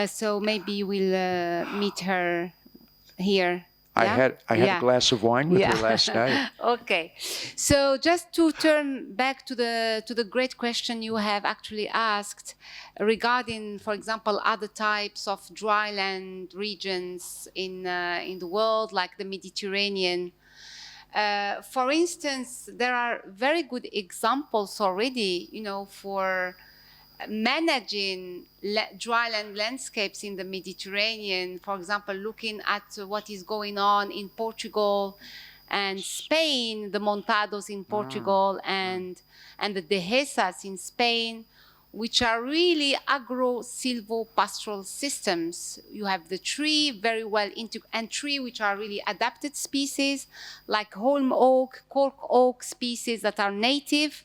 So maybe we'll meet her here. I had a glass of wine with her last night. Okay, so just to turn back to the great question you have actually asked regarding, for example, other types of dryland regions in the world, like the Mediterranean. For instance, there are very good examples already, for managing dryland landscapes in the Mediterranean. For example, looking at what is going on in Portugal and Spain, the Montados in Portugal and the Dehesas in Spain, which are really agro-silvopastoral systems. You have the tree, very well and tree which are really adapted species, like holm oak, cork oak species that are native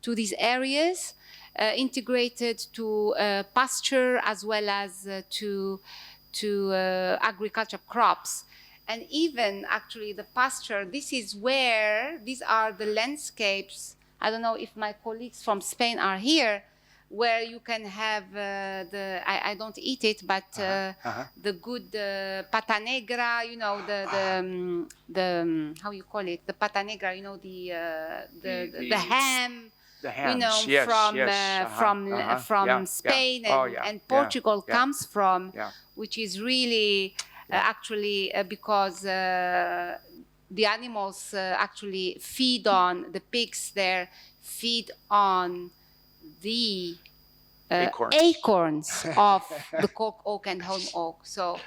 to these areas, integrated to pasture as well as to agriculture crops. And even actually the pasture, this is where, these are the landscapes, I don't know if my colleagues from Spain are here, where you can have I don't eat it, but the good pata negra, you know, the how you call it, the pata negra, you know, the ham, The hams, you know, yes, from yes, from yeah, Spain yeah. and Portugal yeah. comes from, Yeah. which is really actually because the animals actually feed on, the pigs there feed on the acorns of the cork oak and holm oak. So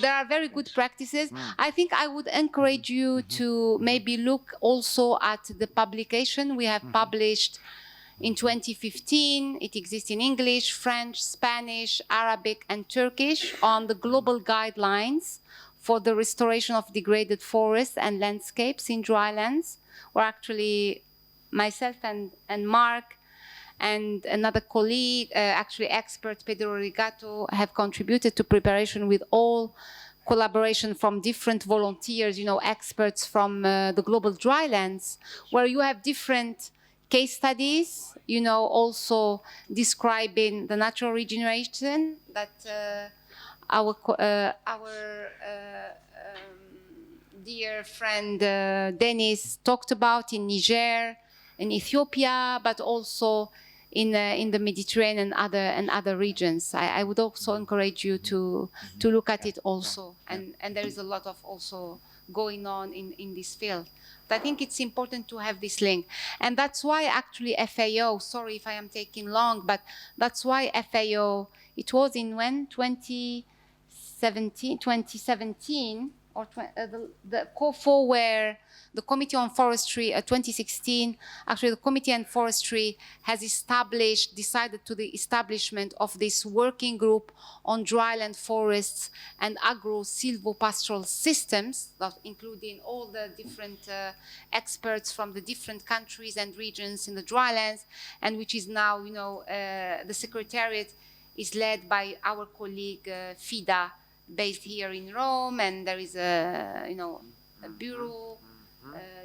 there are very good practices. I think I would encourage you to maybe look also at the publication we have published in 2015. It exists in English, French, Spanish, Arabic, and Turkish on the global guidelines for the restoration of degraded forests and landscapes in drylands, where actually myself and Mark and another colleague, actually expert Pedro Rigato, have contributed to preparation with all collaboration from different volunteers, you know, experts from the global drylands, where you have different case studies, you know, also describing the natural regeneration that our dear friend Dennis talked about in Niger, in Ethiopia, but also in the Mediterranean and other regions. I would also encourage you to look at it also, and there is a lot of also going on in this field. But I think it's important to have this link, and that's why actually FAO. Sorry if I am taking long, but that's why FAO. It was in when 2017 or the COFO, where the Committee on Forestry 2016, actually the Committee on Forestry has decided to the establishment of this working group on dryland forests and agro-silvopastoral systems, that including all the different experts from the different countries and regions in the drylands, and which is now, you know, the Secretariat is led by our colleague Fida, based here in Rome, and there is a, you know, a bureau,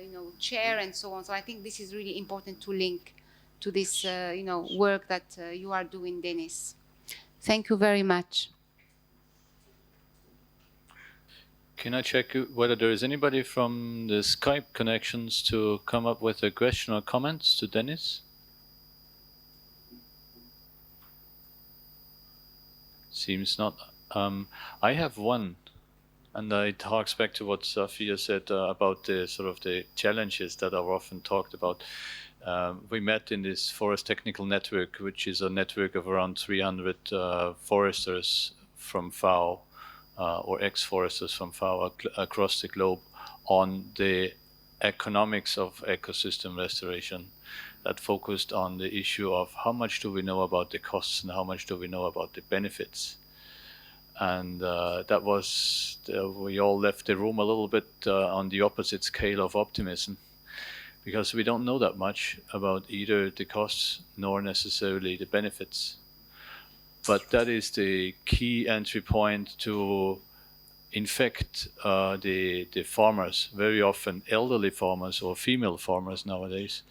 you know, chair and so on. So I think this is really important to link to this, you know, work that you are doing, Dennis. Thank you very much. Can I check whether there is anybody from the Skype connections to come up with a question or comments to Dennis? Seems not. I have one, and it talks back to what Sophia said about the sort of the challenges that are often talked about. We met in this Forest Technical Network, which is a network of around 300 foresters from FAO, or ex-foresters from FAO across the globe, on the economics of ecosystem restoration, that focused on the issue of how much do we know about the costs and how much do we know about the benefits. And that was, we all left the room a little bit on the opposite scale of optimism, because we don't know that much about either the costs nor necessarily the benefits. But that is the key entry point to infect the farmers, very often elderly farmers or female farmers nowadays,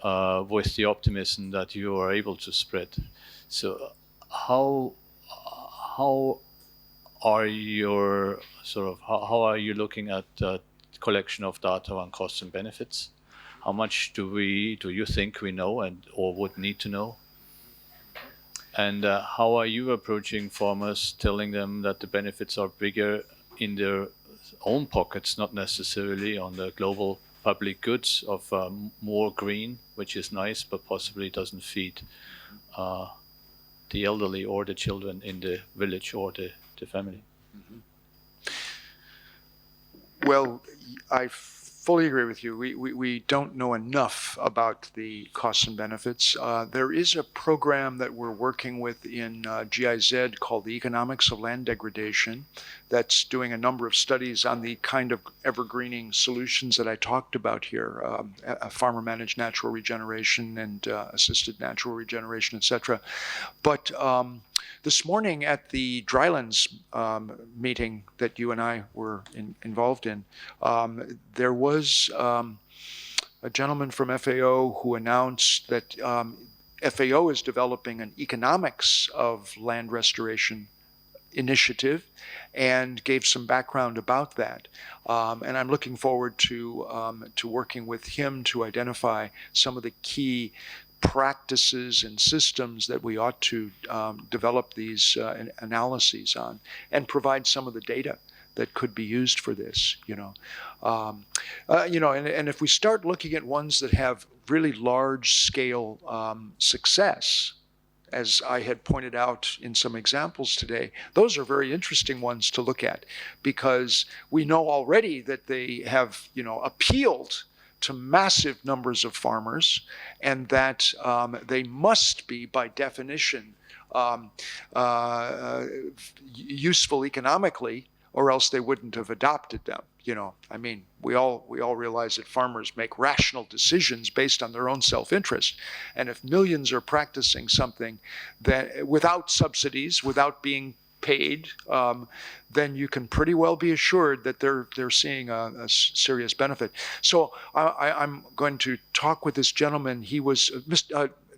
with the optimism that you are able to spread. So how are your how are you looking at collection of data on costs and benefits? How much do you think we know or would need to know? And how are you approaching farmers, telling them that the benefits are bigger in their own pockets, not necessarily on the global public goods of more green, which is nice, but possibly doesn't feed the elderly or the children in the village or the family? Well, I fully agree with you. We don't know enough about the costs and benefits. There is a program that we're working with in GIZ called the Economics of Land Degradation that's doing a number of studies on the kind of evergreening solutions that I talked about here, farmer-managed natural regeneration and assisted natural regeneration, etc. But this morning at the Drylands meeting that you and I were involved in, there was a gentleman from FAO who announced that FAO is developing an economics of land restoration initiative and gave some background about that. And I'm looking forward to working with him to identify some of the key practices and systems that we ought to develop these analyses on and provide some of the data that could be used for this, and if we start looking at ones that have really large scale success, as I had pointed out in some examples today, those are very interesting ones to look at because we know already that they have, appealed to massive numbers of farmers and that they must be, by definition, useful economically, or else they wouldn't have adopted them. We all realize that farmers make rational decisions based on their own self-interest. And if millions are practicing something that without subsidies, without being paid, then you can pretty well be assured that they're seeing a serious benefit. So I'm going to talk with this gentleman. He was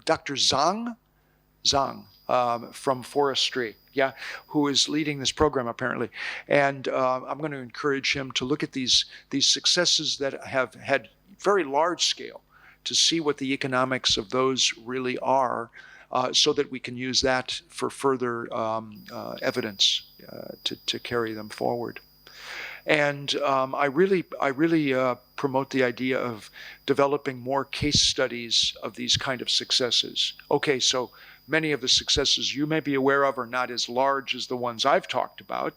Dr. Zhang from forestry, who is leading this program apparently. And I'm going to encourage him to look at these successes that have had very large scale to see what the economics of those really are, so that we can use that for further evidence to carry them forward. And I really promote the idea of developing more case studies of these kind of successes. Okay, so many of the successes you may be aware of are not as large as the ones I've talked about,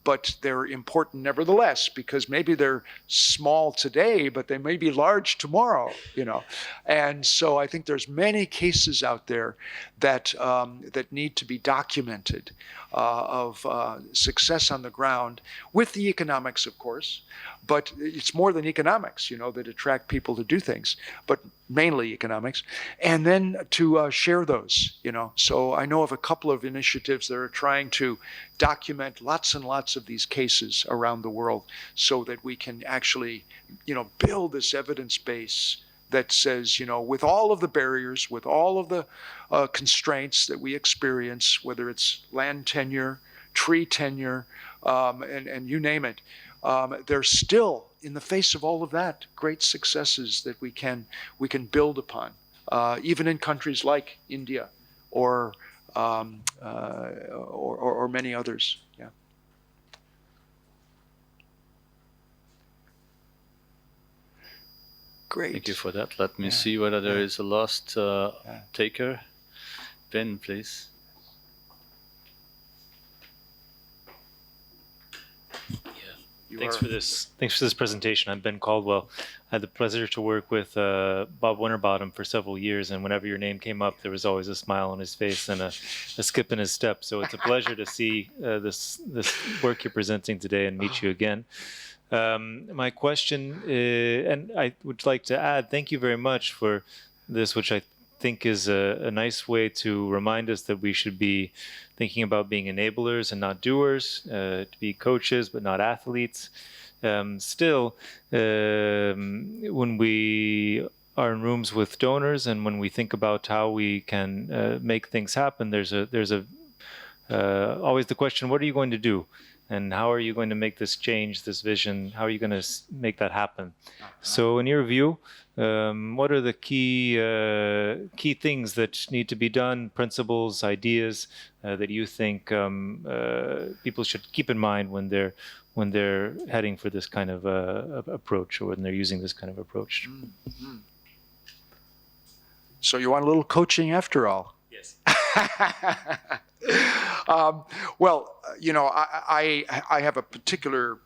but they're important nevertheless because maybe they're small today, but they may be large tomorrow, And so I think there's many cases out there that need to be documented of success on the ground with the economics, of course. But it's more than economics, that attract people to do things, but mainly economics. And then to share those, So I know of a couple of initiatives that are trying to document lots and lots of these cases around the world so that we can actually, build this evidence base that says, with all of the barriers, with all of the constraints that we experience, whether it's land tenure, tree tenure, and you name it, there's still, in the face of all of that, great successes that we can build upon, even in countries like India or many others. Yeah. Great. Thank you for that. Let me see whether there is a last taker. Ben, please. Thanks for this presentation. I'm Ben Caldwell. I had the pleasure to work with Bob Winterbottom for several years, and whenever your name came up, there was always a smile on his face and a skip in his step. So it's a pleasure to see this work you're presenting today and meet you again. My question, and I would like to add, thank you very much for this, which I think is a nice way to remind us that we should be thinking about being enablers and not doers, to be coaches but not athletes. Still, when we are in rooms with donors and when we think about how we can make things happen, there's always the question, what are you going to do? And how are you going to make this change, this vision? How are you going to make that happen? So in your view, what are the key things that need to be done, principles, ideas that you think people should keep in mind when they're heading for this kind of approach, or when they're using this kind of approach? Mm-hmm. So you want a little coaching after all? Yes. Well, I have a particular,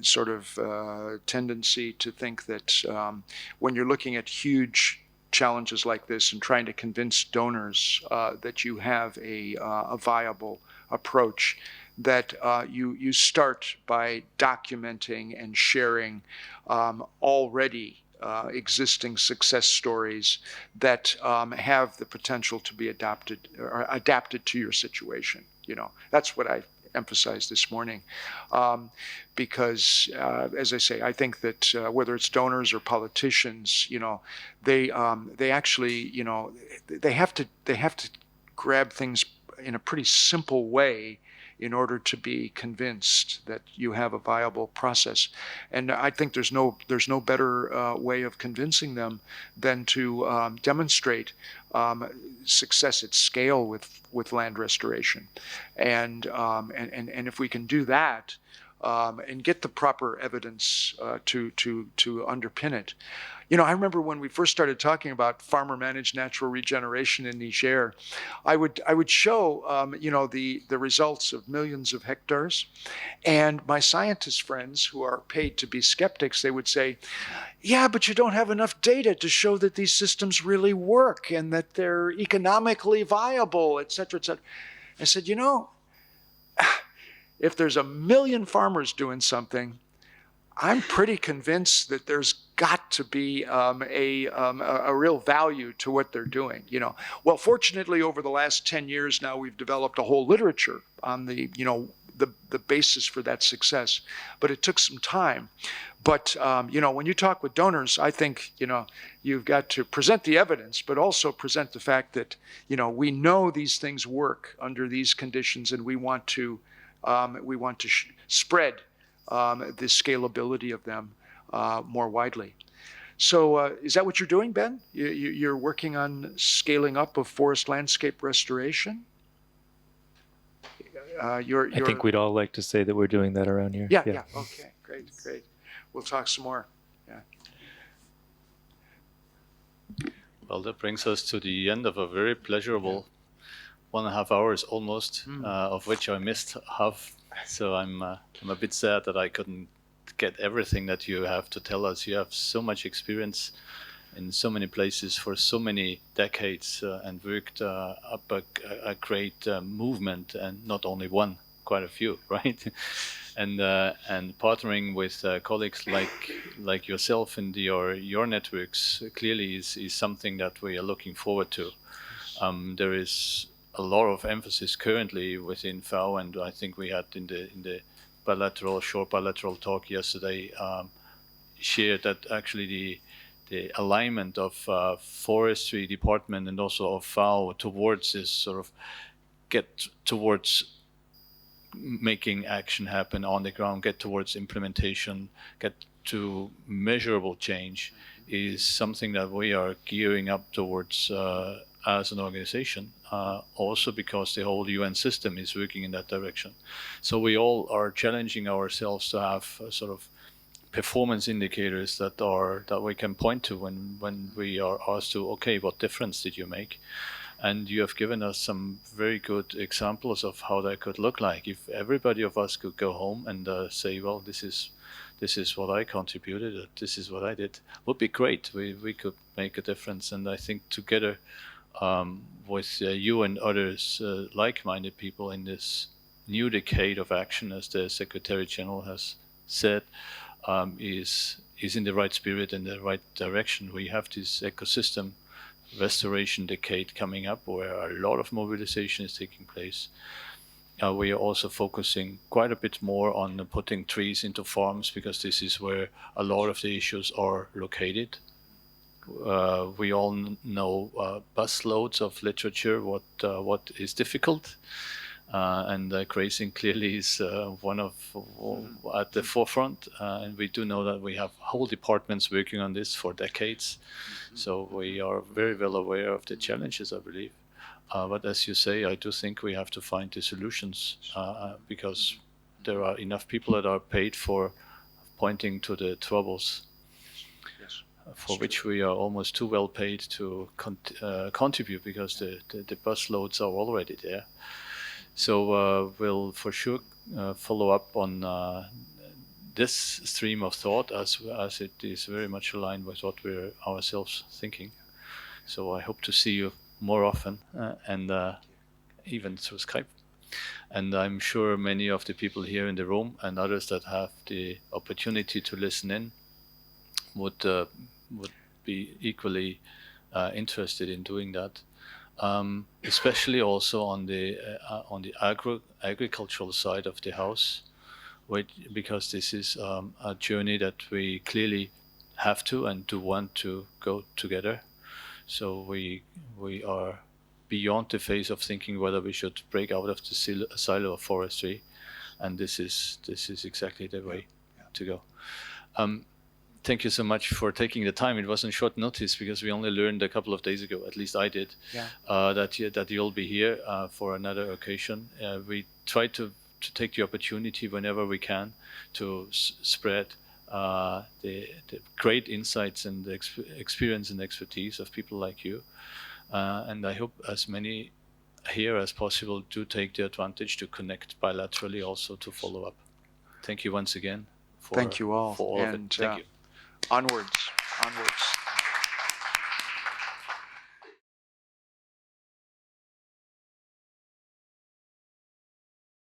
sort of tendency to think that when you're looking at huge challenges like this and trying to convince donors that you have a viable approach, that you start by documenting and sharing already existing success stories that have the potential to be adopted or adapted to your situation. That's what I emphasized this morning, because as I say, I think that whether it's donors or politicians, they actually, they have to grab things in a pretty simple way in order to be convinced that you have a viable process. And I think there's no better way of convincing them than to demonstrate success at scale with land restoration. And if we can do that and get the proper evidence to underpin it. I remember when we first started talking about farmer-managed natural regeneration in Niger, I would show the results of millions of hectares, and my scientist friends who are paid to be skeptics, they would say, "Yeah, but you don't have enough data to show that these systems really work and that they're economically viable, et cetera, et cetera." I said, if there's 1 million farmers doing something, I'm pretty convinced that there's got to be a real value to what they're doing. Well, fortunately, over the last 10 years now, we've developed a whole literature on the basis for that success. But it took some time. But when you talk with donors, I think you've got to present the evidence, but also present the fact that we know these things work under these conditions, and we want to spread the scalability of them more widely. So is that what you're doing, Ben? You're working on scaling up of forest landscape restoration? I think we'd all like to say that we're doing that around here. Yeah. Okay, great. We'll talk some more. Yeah. Well, that brings us to the end of a very pleasurable 1.5 hours almost, of which I missed half. So I'm a bit sad that I couldn't get everything that you have to tell us. You have so much experience in so many places for so many decades and worked up a great movement, and not only one, quite a few, right? And partnering with colleagues like yourself and your networks clearly is something that we are looking forward to. There is a lot of emphasis currently within FAO, and I think we had in the short bilateral talk yesterday shared that actually the alignment of forestry department and also of FAO towards this sort of get towards making action happen on the ground, get towards implementation, get to measurable change is something that we are gearing up towards as an organization, also because the whole UN system is working in that direction. So we all are challenging ourselves to have sort of performance indicators that we can point to when we are asked to, okay, what difference did you make? And you have given us some very good examples of how that could look like. If everybody of us could go home and say, well, this is what I contributed, this is what I did, would be great. We could make a difference. And I think together with you and others, like-minded people in this new decade of action, as the Secretary General has said, is in the right spirit and the right direction. We have this ecosystem restoration decade coming up where a lot of mobilization is taking place. We are also focusing quite a bit more on putting trees into farms, because this is where a lot of the issues are located. We all know busloads of literature what is difficult, and grazing clearly is one of at the forefront. And we do know that we have whole departments working on this for decades. So we are very well aware of the challenges, I believe. But as you say, I do think we have to find the solutions because there are enough people that are paid for pointing to the troubles. Yes. for which we are almost too well paid to contribute, because the bus loads are already there. So we'll for sure follow up on this stream of thought, as it is very much aligned with what we're ourselves thinking. So I hope to see you more often, and even through Skype. And I'm sure many of the people here in the room and others that have the opportunity to listen in would be equally interested in doing that, especially also on the agricultural side of the house, because this is a journey that we clearly have to and do want to go together. So we are beyond the phase of thinking whether we should break out of the silo of forestry, and this is exactly the way to go. Thank you so much for taking the time. It wasn't short notice, because we only learned a couple of days ago, at least I did, that you'll be here for another occasion. We try to take the opportunity whenever we can to spread the great insights and the experience and expertise of people like you. And I hope as many here as possible do take the advantage to connect bilaterally, also to follow up. Thank you once again. Thank you all. For all of it. Thank you. Onwards.